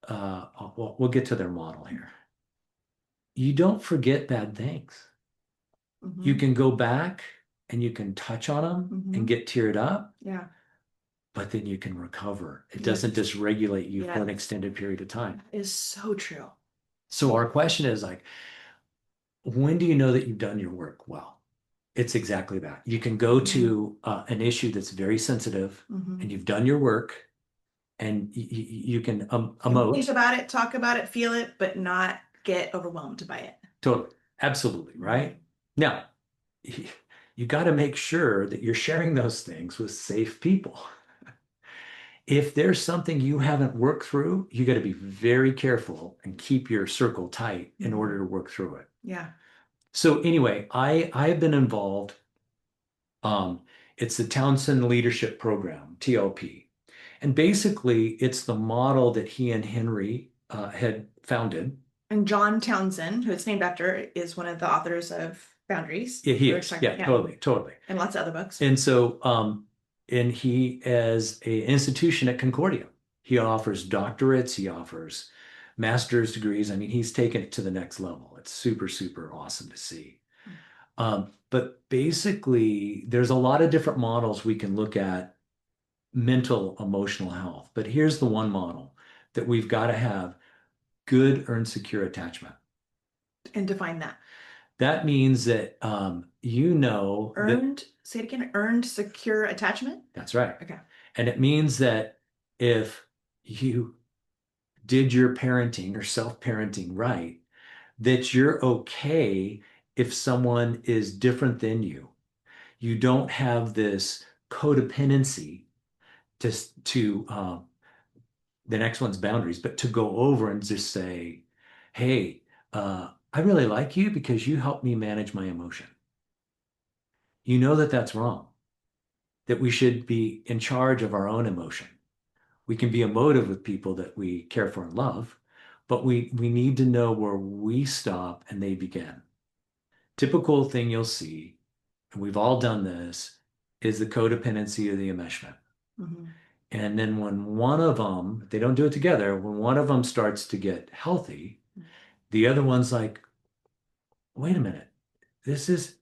we'll get to their model here. you don't forget bad things. You Mhm. can go back and you can touch on them and Mhm. get teared up, Yeah. but then you can recover. It Yes. doesn't dysregulate you for an Yes. extended period of time. That is so true. So our question is like, when do you know that you've done your work well? It's exactly that. You can go Mhm. to an issue that's very sensitive and Mhm. you've done your work and you can You can think emote. about it, talk about it, feel it, but not get overwhelmed by it. Totally. Absolutely. Right. Now, you got to make sure that you're sharing those things with safe people. If there's something you haven't worked through, you got to be very careful and keep your circle tight in Mhm. order to work through it. Yeah. So anyway, I've been involved. Um, it's the Townsend Leadership Program, TLP. And basically, it's the model that he and Henry had founded. And John Townsend, who it's named after, is one of the authors of Boundaries. Yeah, he We were is. talking Yeah, about, yeah, totally, totally. and lots of other books. And so, and he, as a institution at Concordia, he offers doctorates, he offers master's degrees. I mean, he's taken it to the next level. It's super, super awesome to see. But basically, there's a lot of different models we can look at mental, emotional health. But here's the one model that we've got to have good, earned, secure attachment. And define that. That means that you know that Earned, say it again, earned secure attachment. that's right. Okay. And it means that if you did your parenting or self-parenting right, that you're okay if someone is different than you. You don't have this codependency to the next one's boundaries, but to go over and just say, hey, I really like you because you help me manage my emotion. You know that that's wrong, that we should be in charge of our own emotion. We can be emotive with people that we care for and love, but we need to know where we stop and they begin. Typical thing you'll see, and we've all done this, is the codependency or the enmeshment. Mhm. And then when one of them, they don't do it together, when one of them starts to get healthy, the other one's like, wait a minute, this is,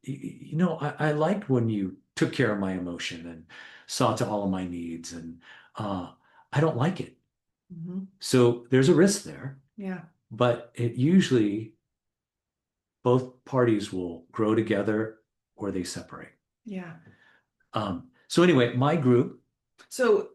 I liked when you took care of my emotion and saw to all of my needs, and I don't like it. Mhm. So there's a risk there, Yeah. but it usually both parties will grow together or they separate. Yeah. So anyway, my group, A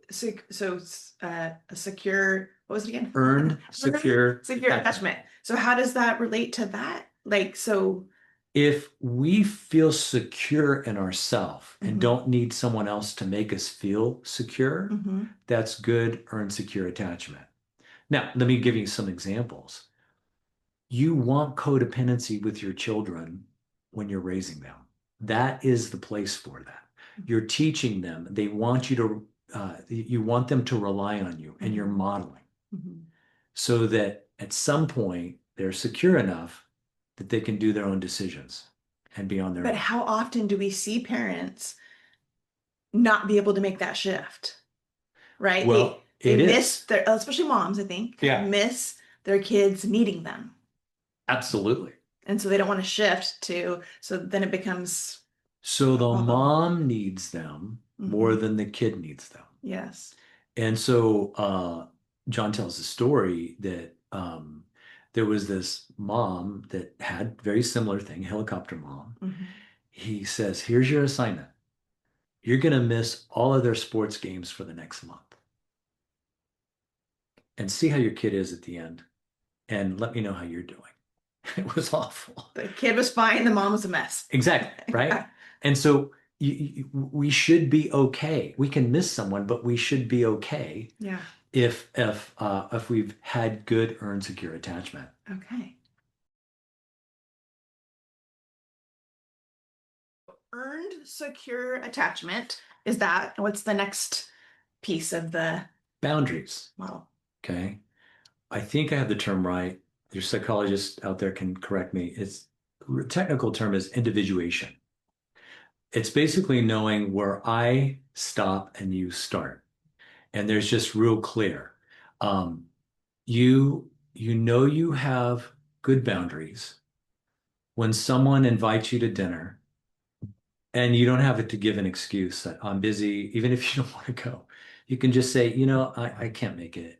secure, what was it again? earned, secure, Secure attachment. So how does that relate to that? Like, so, if we feel secure in ourselves and Mhm. don't need someone else to make us feel secure, Mhm. that's good, earned, secure attachment. Now, let me give you some examples. You want codependency with your children when you're raising them. That is the place for that. You're teaching them. They want you to, you want them to rely on you, and you're Mhm. modeling Mhm. so that at some point they're secure enough that they can do their own decisions and be on their But own. how often do we see parents not be able to make that shift? Right? Well, They it miss is. their, especially moms, I think, Yeah, miss their kids needing them. absolutely. And so they don't want to shift to, so then it becomes So a the problem. mom needs them more Mhm. than the kid needs them. Yes. And so John tells a story that there was this mom that had very similar thing, helicopter mom. Mhm. He says, here's your assignment. You're going to miss all of their sports games for the next month and see how your kid is at the end and let me know how you're doing. It was awful. The kid was fine, the mom was a mess. Exactly, right? And so we should be okay. We can miss someone, but we should be okay Yeah. if we've had good earned secure attachment. Okay. Earned secure attachment is that. What's the next piece of the Boundaries. model? Okay. I think I have the term right. Your psychologist out there can correct me. It's technical term is individuation. It's basically knowing where I stop and you start. And there's just real clear. Um, you know you have good boundaries when someone invites you to dinner and you don't have to give an excuse that I'm busy, even if you don't want to go, you can just say, I can't make it.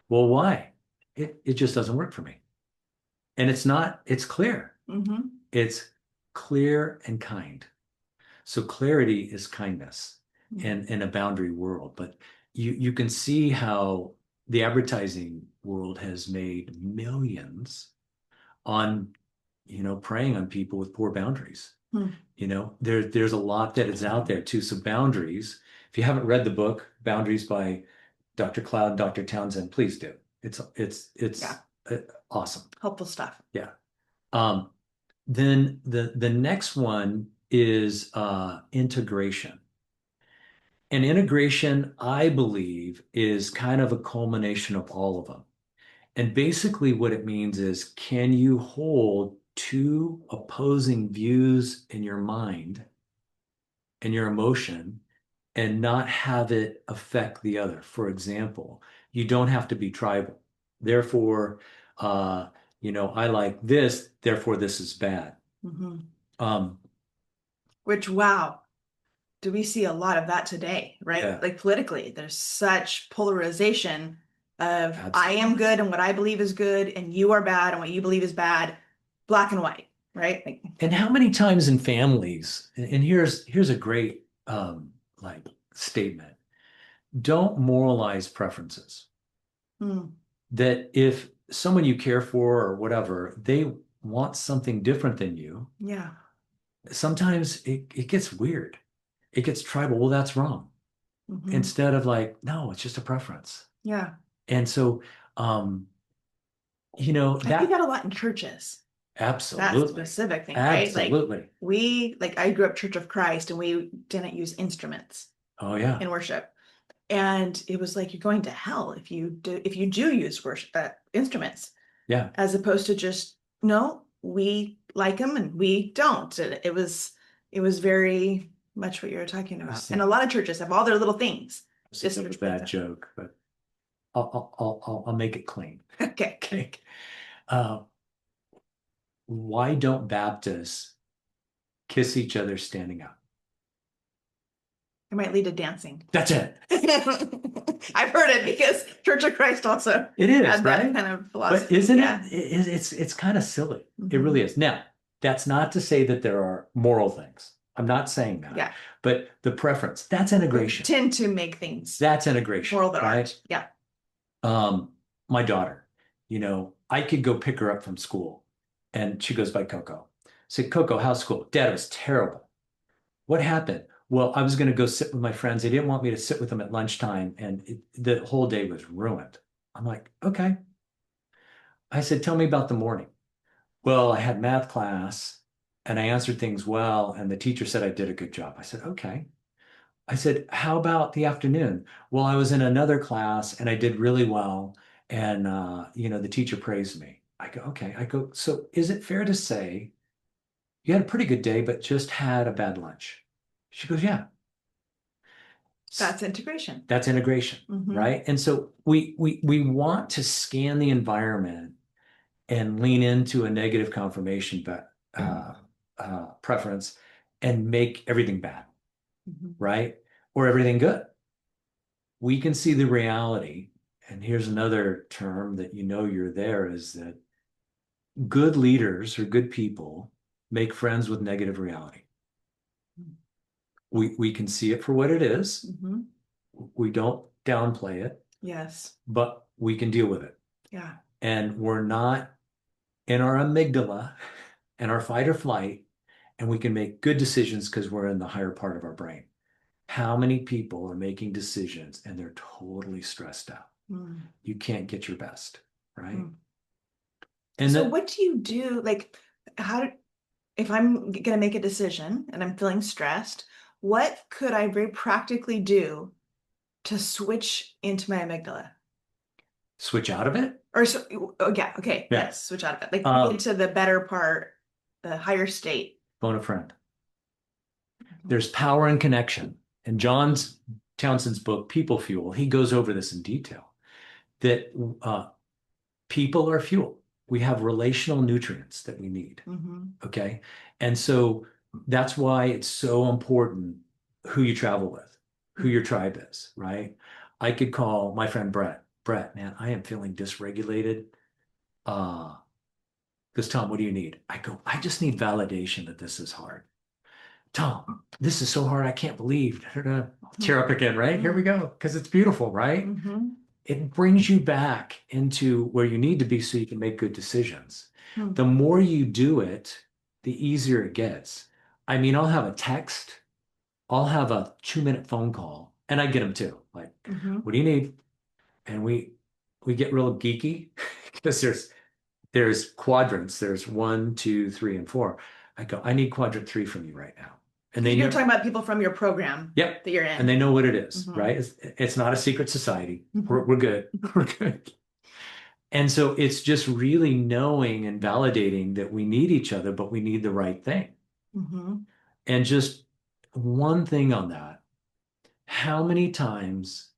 Well, why? It just doesn't work for me. And it's clear. Mm-hmm. It's clear and kind. So clarity is kindness in a boundary world. But you can see how the advertising world has made millions on, preying on people with poor boundaries. Hmm. There's a lot that is out there too. So boundaries, if you haven't read the book Boundaries by Dr. Cloud, Dr. Townsend, please do. It's Yeah. awesome. Helpful stuff. Yeah. Then the next one is integration. And integration, I believe, is kind of a culmination of all of them. And basically what it means is, can you hold two opposing views in your mind and your emotion and not have it affect the other? For example, you don't have to be tribal. Therefore, I like this, therefore this is bad. Mm-hmm. Um, Which, wow, do we see a lot of that today, right? Yeah. Like politically, there's such polarization of Absolutely. I am good and what I believe is good, and you are bad and what you believe is bad, black and white, right? Like, And how many times in families, and here's a great like statement. Don't moralize preferences. hmm, That if someone you care for or whatever, they want something different than you, yeah, sometimes it gets weird. It gets tribal. Well, that's wrong. mhm, Instead of like, no, it's just a preference. yeah. And so, um, I see that that a lot in churches. That absolutely, specific thing, right? Like absolutely. I grew up Church of Christ, and we didn't use instruments Oh yeah, in worship. And it was like you're going to hell if you do use worship instruments, yeah. as opposed to just no, we like them and we don't. And it was very much what you were talking about. And a lot of churches have all their little things. It's a bad joke, but I'll make it clean. Okay. Okay. Uh, why don't Baptists kiss each other standing up? It might lead to dancing. That's it. I've heard it because Church of Christ also It is, had that right? kind of philosophy. But isn't Yeah. it's kind of silly. It Mhm. really is. Now, that's not to say that there are moral things. I'm not saying that. Yeah. But the preference, that's integration. Tend to make things That's integration, moral that right? aren't. Yeah. My daughter, I could go pick her up from school and she goes by Coco. I said, Coco, how's school? Dad, it was terrible. What happened? Well, I was going to go sit with my friends. They didn't want me to sit with them at lunchtime, and the whole day was ruined. I'm like, okay. I said, tell me about the morning. Well, I had math class and I answered things well, and the teacher said I did a good job. I said, okay. I said, how about the afternoon? Well, I was in another class and I did really well. And, the teacher praised me. I go, okay. I go, so is it fair to say you had a pretty good day, but just had a bad lunch? She goes, yeah. That's integration. That's integration, Mhm. right? And so we want to scan the environment and lean into a negative confirmation preference and make everything bad, Mhm. right? Or everything good. We can see the reality. And here's another term that you're there, is that good leaders or good people make friends with negative reality. We can see it for what it is. Mhm. We don't downplay it, Yes. but we can deal with it. Yeah. And we're not in our amygdala and our fight or flight, and we can make good decisions because we're in the higher part of our brain. How many people are making decisions and they're totally stressed out? Mm. You can't get your best, right? Mm. And So what do you do? Like, if I'm going to make a decision and I'm feeling stressed, what could I very practically do to switch into my amygdala? switch out of it? Or oh yeah, okay, Yeah. yes, switch out of it. Like into the better part, the higher state. Phone a friend. There's power in connection. And Townsend's book, People Fuel, he goes over this in detail, that people are fuel. we have relational nutrients that we need. Okay. And so that's why it's so important who you travel with, who your tribe is, right? I could call my friend Brett, man, I am feeling dysregulated. Because Tom, what do you need? I go, I just need validation that this is hard. Tom, this is so hard. I can't believe. Tear up again, right? Here we go. Because it's beautiful, right? It brings you back into where you need to be so you can make good decisions. The more you do it, the easier it gets. I mean, I'll have a text, I'll have a 2-minute phone call, and I get them too. Like, what do you need? And we get real geeky because there's quadrants. There's 1, 2, 3, and 4. I go, I need quadrant 3 from you right now. And they You're talking about people from your program Yep. that you're in. And they know what it is, right? It's not a secret society. We're good. We're good. And so it's just really knowing and validating that we need each other, but we need the right thing. And just one thing on that, how many times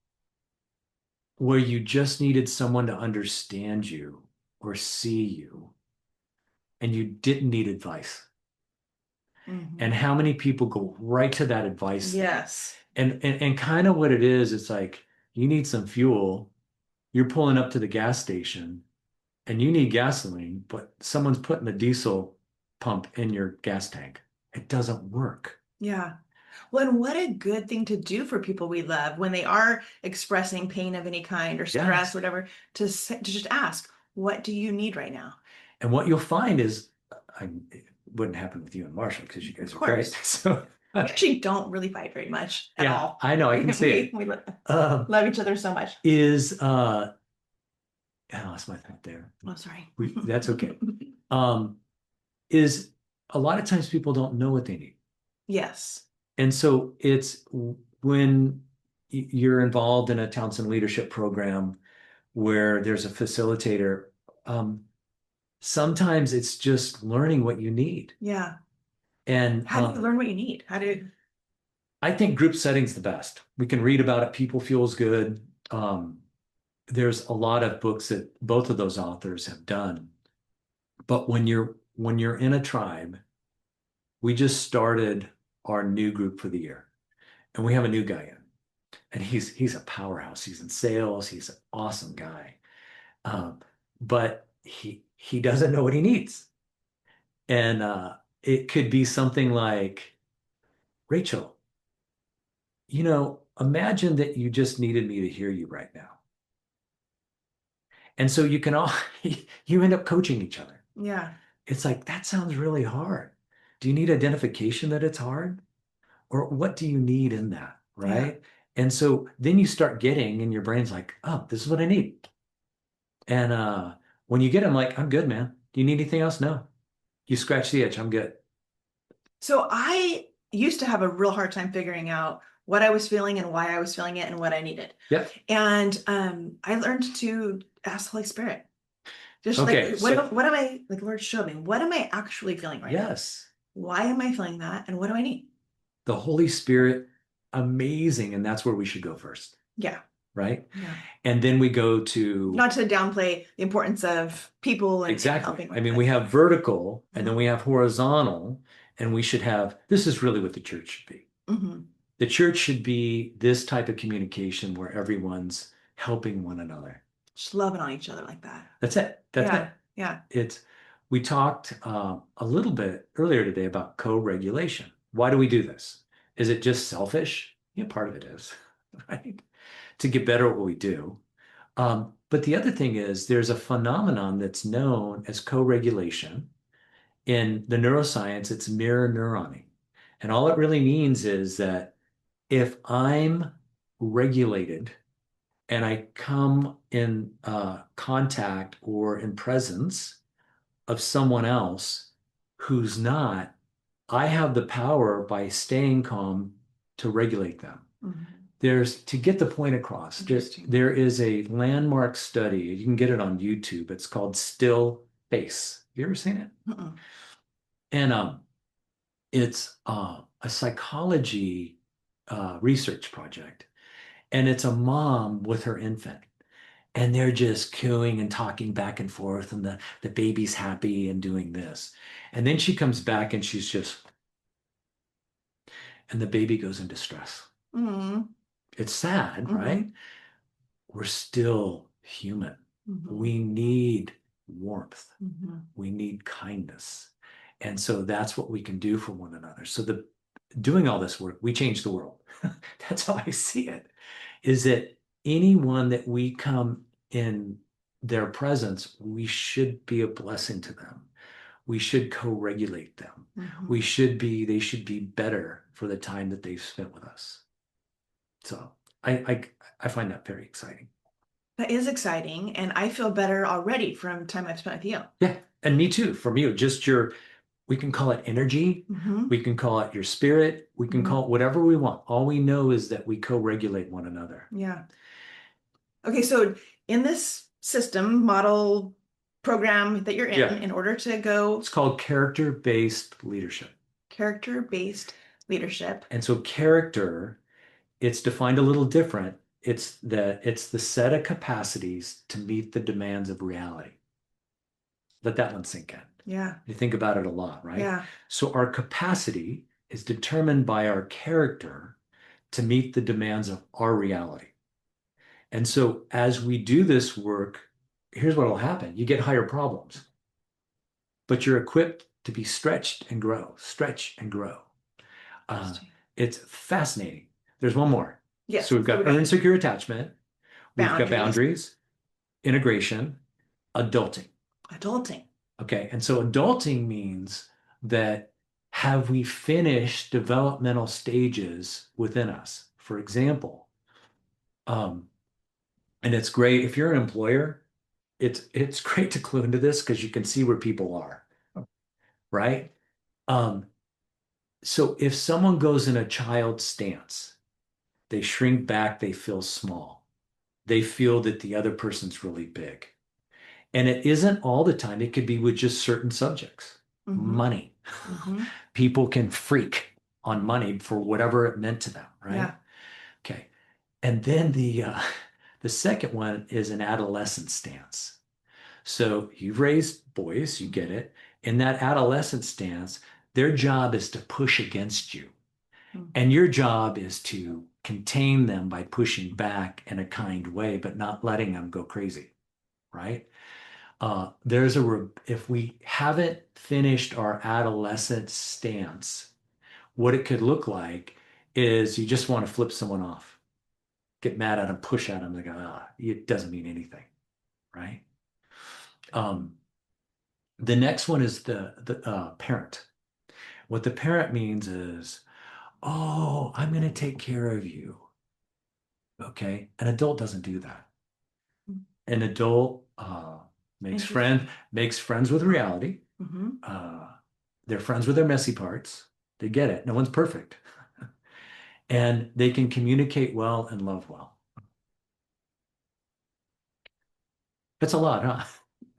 where you just needed someone to understand you or see you and you didn't need advice? And how many people go right to that advice? Yes. And kind of what it is, it's like you need some fuel. You're pulling up to the gas station and you need gasoline, but someone's putting the diesel pump in your gas tank. It doesn't work. Yeah. Well, and what a good thing to do for people we love when they are expressing pain of any kind or stress, whatever, to just ask, what do you need right now? And what you'll find is, it wouldn't happen with you and Marshall because you guys are great. So we actually don't really fight very much at all. I know, I can see it. We love each other so much. I lost my thought there. Oh, sorry. That's okay. Is a lot of times people don't know what they need. Yes. And so it's when you're involved in a Townsend leadership program where there's a facilitator, sometimes it's just learning what you need. Yeah. And how do you learn what you need? I think group setting's the best. We can read about it. People feels good. There's a lot of books that both of those authors have done. But when you're in a tribe, we just started our new group for the year, and we have a new guy in, and he's a powerhouse. He's in sales. He's an awesome guy, but he doesn't know what he needs, and it could be something like, Rachel, imagine that you just needed me to hear you right now. And so you end up coaching each other. Yeah. It's like, that sounds really hard. Do you need identification that it's hard? Or what do you need in that? Right. Yeah. And so then you start getting, and your brain's like, oh, this is what I need. And when you get them, like, I'm good, man. Do you need anything else? No. You scratch the itch. I'm good. So I used to have a real hard time figuring out what I was feeling and why I was feeling it and what I needed. Yep. And I learned to ask the Holy Spirit. Just okay, like, what am I, like, Lord, show me, what am I actually feeling right now? Yes. Why am I feeling that? And what do I need? The Holy Spirit, amazing. And that's where we should go first. Yeah. Right? Yeah. And then we go to... Not to downplay the importance of people and exactly. helping. I mean, we have vertical, and then we have horizontal, and we should have... This is really what the church should be. The church should be this type of communication where everyone's helping one another. Just loving on each other like that. That's it. That's it. Yeah. We talked a little bit earlier today about co-regulation. Why do we do this? Is it just selfish? Yeah, part of it is, right? To get better at what we do. But the other thing is there's a phenomenon that's known as co-regulation. In the neuroscience, it's mirror neuroning. And all it really means is that if I'm regulated and I come in contact or in presence of someone else who's not, I have the power by staying calm to regulate them. To get the point across, there is a landmark study. You can get it on YouTube. It's called Still Face. Have you ever seen it? And it's a psychology research project. And it's a mom with her infant. And they're just cooing and talking back and forth, and the baby's happy and doing this. And then she comes back and she's just, and the baby goes into stress. Mm-hmm. It's sad, Mm-hmm. right? We're still human. Mm-hmm. We need warmth. Mm-hmm. We need kindness. And so that's what we can do for one another. So the doing all this work, we change the world. That's how I see it. Is that anyone that we come in their presence, we should be a blessing to them. We should co-regulate them. Mm-hmm. They should be better for the time that they've spent with us. So I find that very exciting. That is exciting, and I feel better already from time I've spent with you. Yeah, and me too. From you, just your, we can call it energy, Mm-hmm. we can call it your spirit, we can Mhm. call it whatever we want. All we know is that we co-regulate one another. Yeah. Okay, so in this system, model, program that you're Yeah. in order to go It's called character-based leadership. character-based leadership. And so character, it's defined a little different. It's the set of capacities to meet the demands of reality. Let that one sink in. Yeah. You think about it a lot, right? Yeah. So our capacity is determined by our character to meet the demands of our reality. And so as we do this work, here's what will happen. You get higher problems, but you're equipped to be stretched and grow, stretch and grow. It's fascinating. There's one more. Yes. So we've got earn secure attachment. We've got boundaries, integration, adulting. Adulting. Okay. And so adulting means that have we finished developmental stages within us? For example, and it's great if you're an employer, it's great to clue into this because you can see where people are, right? So if someone goes in a child stance, they shrink back, they feel small. They feel that the other person's really big. And it isn't all the time. It could be with just certain subjects. Mm-hmm. Money. Mm-hmm. People can freak on money for whatever it meant to them, right? Yeah. Okay. And then the second one is an adolescent stance. So you've raised boys, you get it. In that adolescent stance, their job is to push against you. And your job is to contain them by pushing back in a kind way, but not letting them go crazy, right? If we haven't finished our adolescent stance, what it could look like is you just want to flip someone off, get mad at them, push at them, they go, it doesn't mean anything, right? The next one is the parent. What the parent means is, oh, I'm going to take care of you. Okay. An adult doesn't do that. An adult makes friends with reality. Mm-hmm. They're friends with their messy parts. They get it. No one's perfect. And they can communicate well and love well. That's a lot, huh?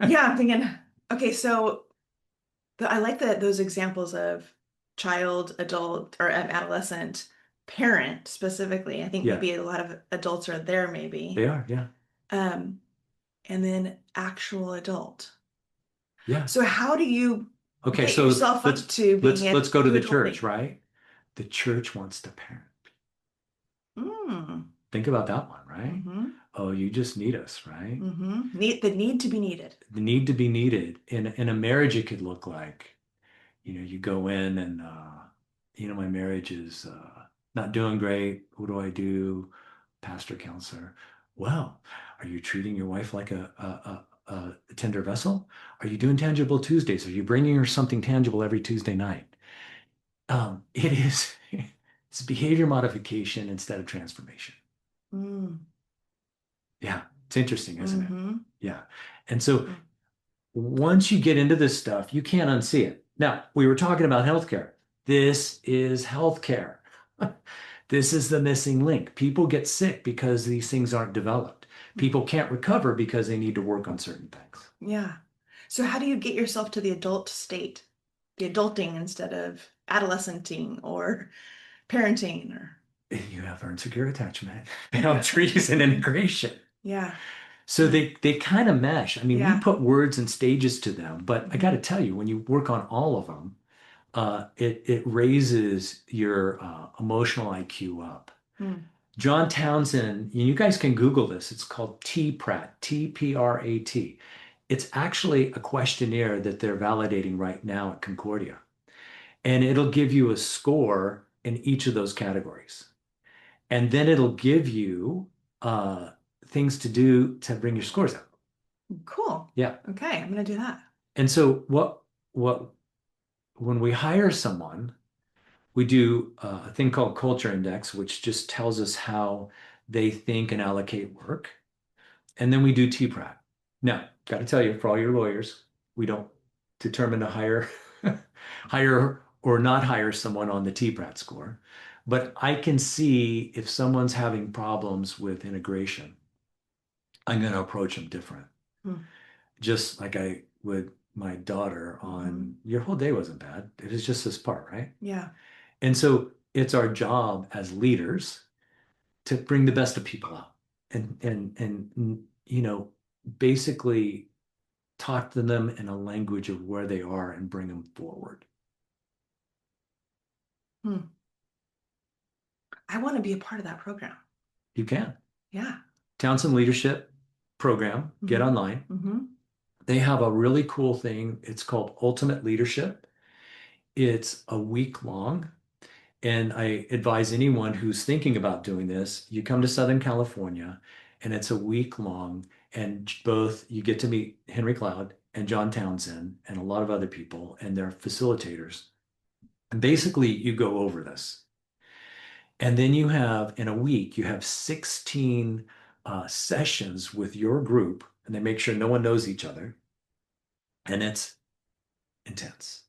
Yeah, I'm thinking, okay, so I like those examples of child, adult, or adolescent, parent specifically. I think Yeah. maybe a lot of adults are there, maybe. They are, yeah. And then actual adult. Yeah. So how do you Okay, get so yourself up to being let's go to the good church, holding? right? The church wants to parent. Mm. Think about that one, right? Mm-hmm. Oh, you just need us, right? Mm-hmm. The need to be needed. The need to be needed. In a marriage, it could look like, you go in and, my marriage is not doing great. What do I do? Pastor, counselor. Well, are you treating your wife like a tender vessel? Are you doing tangible Tuesdays? Are you bringing her something tangible every Tuesday night? It's behavior modification instead of transformation. Mm. Yeah, it's interesting, isn't Mm-hmm. it? Yeah. And so once you get into this stuff, you can't unsee it. Now, we were talking about healthcare. This is healthcare. This is the missing link. People get sick because these things aren't developed. People can't recover because they need to work on certain things. Yeah. So how do you get yourself to the adult state, the adulting instead of adolescenting or parenting? Or You have earned secure attachment, boundaries, and integration. yeah. So they kind of mesh. I mean, we Yeah. put words and stages to them, but I got Mhm. to tell you, when you work on all of them, it raises your emotional IQ up. Mm. John Townsend, you guys can Google this. It's called TPRAT, TPRAT. It's actually a questionnaire that they're validating right now at Concordia, and it'll give you a score in each of those categories. And then it'll give you uh, things to do to bring your scores up. Cool. Yeah. Okay, I'm gonna do that. And so what when we hire someone, we do a thing called culture index, which just tells us how they think and allocate work. And then we do TPRAT. Now, got to tell you, for all your lawyers, we don't determine to hire or not hire someone on the TPRAT score. But I can see if someone's having problems with integration, I'm going to approach them different. Hmm. Just like I would my daughter on your whole day wasn't bad. It was just this part, right? Yeah. And so it's our job as leaders to bring the best of people out and basically talk to them in a language of where they are and bring them forward. Hmm. I want to be a part of that program. You can. Yeah. Townsend Leadership Program, get Mm-hmm. online. Mm-hmm. They have a really cool thing. It's called Ultimate Leadership. It's a week long. And I advise anyone who's thinking about doing this, you come to Southern California and it's a week long, and both you get to meet Henry Cloud and John Townsend and a lot of other people and their facilitators. And basically, you go over this. And then you have, in a week, you have 16 sessions with your group, and they make sure no one knows each other. And it's intense,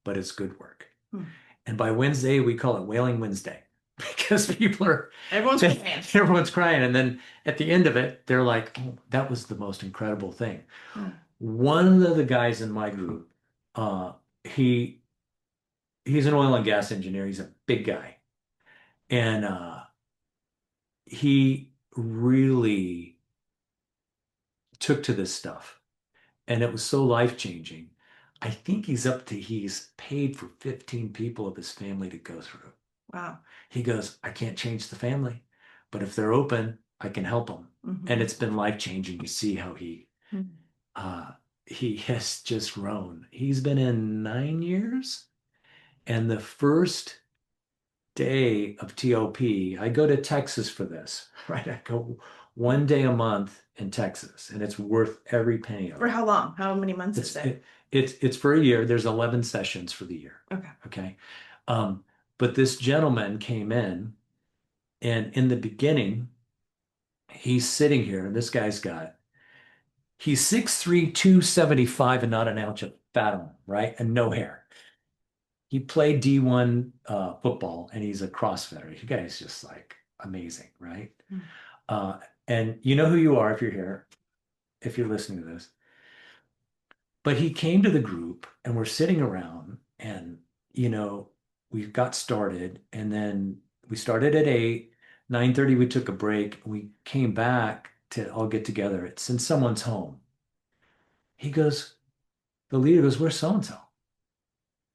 but it's good work. Hmm. And by Wednesday, we call it Wailing Wednesday because people are, Everyone's crying. everyone's crying. And then at the end of it, they're like, oh, that was the most incredible thing. Hmm. One of the guys in my group, uh, he he's an oil and gas engineer. He's a big guy. And he really took to this stuff. And it was so life-changing. I think he's paid for 15 people of his family to go through. Wow. He goes, I can't change the family, but if they're open, I can help them. Mm-hmm. And it's been life-changing to see how Mm-hmm. he has just grown. He's been in 9 years, and the first day of TOP, I go to Texas for this, right? I go one day a month in Texas, and it's worth every penny of For it. how long? How many months It's is it? it's for a year. There's 11 sessions for the year. Okay. Okay. Um, but this gentleman came in, and in the beginning, he's sitting here, and this guy's he's 6'3", 275, and not an ounce of fat on him, right? And no hair. He played D1 football, and he's a CrossFitter. You guys just like amazing, right? Mm. Uh, and you know who you are if you're here, if you're listening to this. But he came to the group, and we're sitting around, and you know, we got started, and then we started at 8, 9:30 we took a break, and we came back to all get together. It's in someone's home. He goes, the leader goes, where's so-and-so?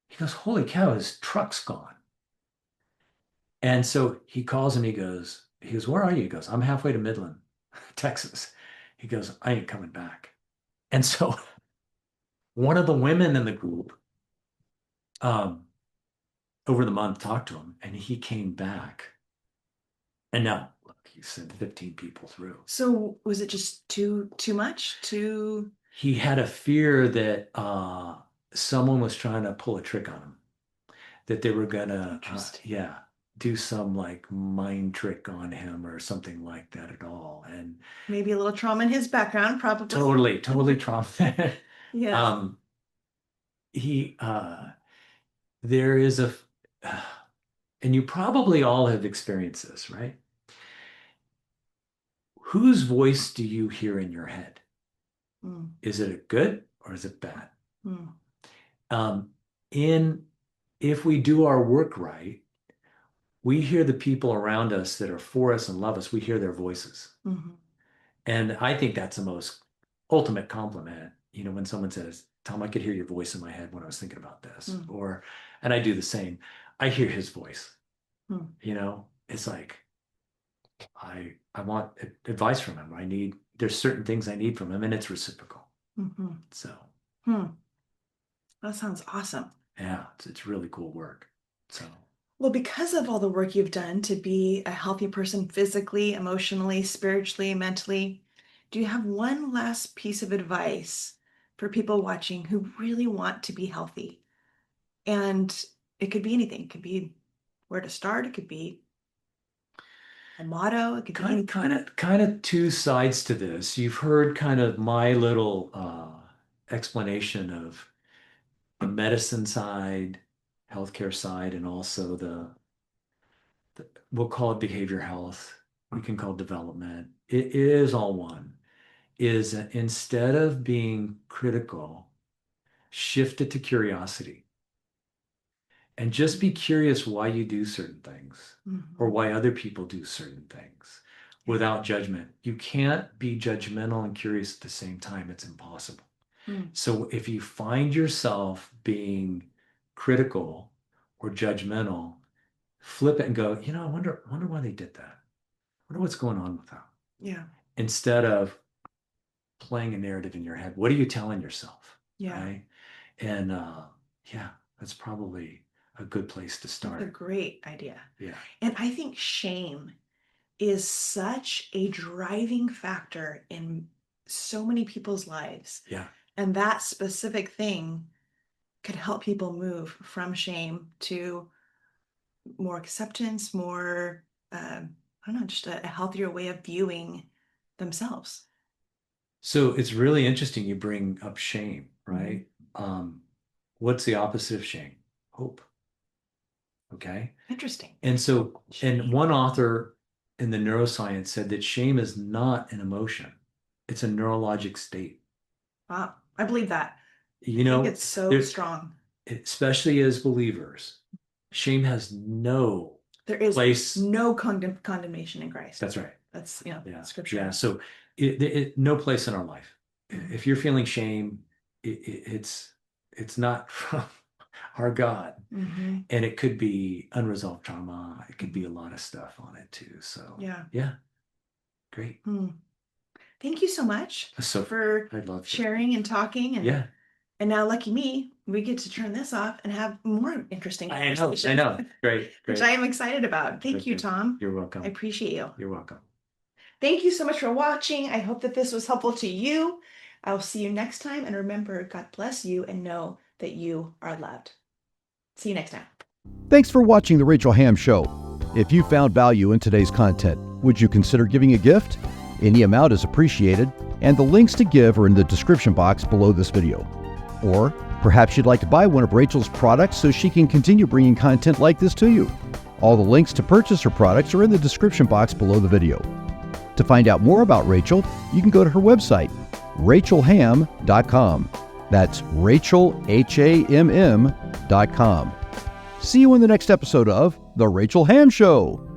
He goes, holy cow, his truck's gone. And so he calls him, he goes, where are you? He goes, I'm halfway to Midland, Texas. He goes, I ain't coming back. And so one of the women in the group, um, over the month talked to him, and he came back. And now, look, he sent 15 people through. So was it just too much? Too He had a fear that someone was trying to pull a trick on him, that they were gonna, yeah, do some like mind trick on him or something like that at all. And maybe a little trauma in his background, probably. totally trauma. Yes. He there is and you probably all have experienced this, right? Whose voice do you hear in your head? Mm. Is it a good or is it bad? Mm. Um, in If we do our work right, we hear the people around us that are for us and love us, we hear their voices. Mm-hmm. And I think that's the most ultimate compliment, when someone says, Tom, I could hear your voice in my head when I was thinking about this. And I do the same. I hear his voice. It's like, I want advice from him. There's certain things I need from him, and it's reciprocal. So, that sounds awesome. Yeah, it's really cool work. So, well, because of all the work you've done to be a healthy person physically, emotionally, spiritually, mentally, do you have one last piece of advice for people watching who really want to be healthy? And it could be anything. It could be where to start. It could be a motto. It could be kind of two sides to this. You've heard kind of my little explanation of the medicine side, healthcare side, and also we'll call it behavior health. We can call it development. It is all one. Is instead of being critical, shift it to curiosity. And just be curious why you do certain things or why other people do certain things without judgment. You can't be judgmental and curious at the same time. It's impossible. So if you find yourself being critical or judgmental, flip it and go, I wonder why they did that. I wonder what's going on with that. Yeah. Instead of playing a narrative in your head, what are you telling yourself? Yeah. Right? And that's probably a good place to start. That's a great idea. Yeah. And I think shame is such a driving factor in so many people's lives. Yeah. And that specific thing could help people move from shame to more acceptance, more, I don't know, just a healthier way of viewing themselves. So it's really interesting you bring up shame, right? What's the opposite of shame? Hope. Okay. Interesting. And one author in the neuroscience said that shame is not an emotion. It's a neurologic state. Wow. I believe that. I think it's so strong. Especially as believers, shame has no place. No condemnation in Christ. That's right. That's, scripture. Yeah. So no place in our life. If you're feeling shame, it's not from our God. And it could be unresolved trauma. It could be a lot of stuff on it too. So yeah. Great. Thank you so much for sharing and talking. And now, lucky me, we get to turn this off and have more interesting conversations. I know. Great. Which I am excited about. Thank you, Tom. You're welcome. I appreciate you. You're welcome. Thank you so much for watching. I hope that this was helpful to you. I'll see you next time. And remember, God bless you and know that you are loved. See you next time. Thanks for watching The Rachel Hamm Show. If you found value in today's content, would you consider giving a gift? Any amount is appreciated, and the links to give are in the description box below this video. Or perhaps you'd like to buy one of Rachel's products so she can continue bringing content like this to you. All the links to purchase her products are in the description box below the video. To find out more about Rachel, you can go to her website, rachelhamm.com. That's Rachel, Hamm.com. See you in the next episode of The Rachel Hamm Show.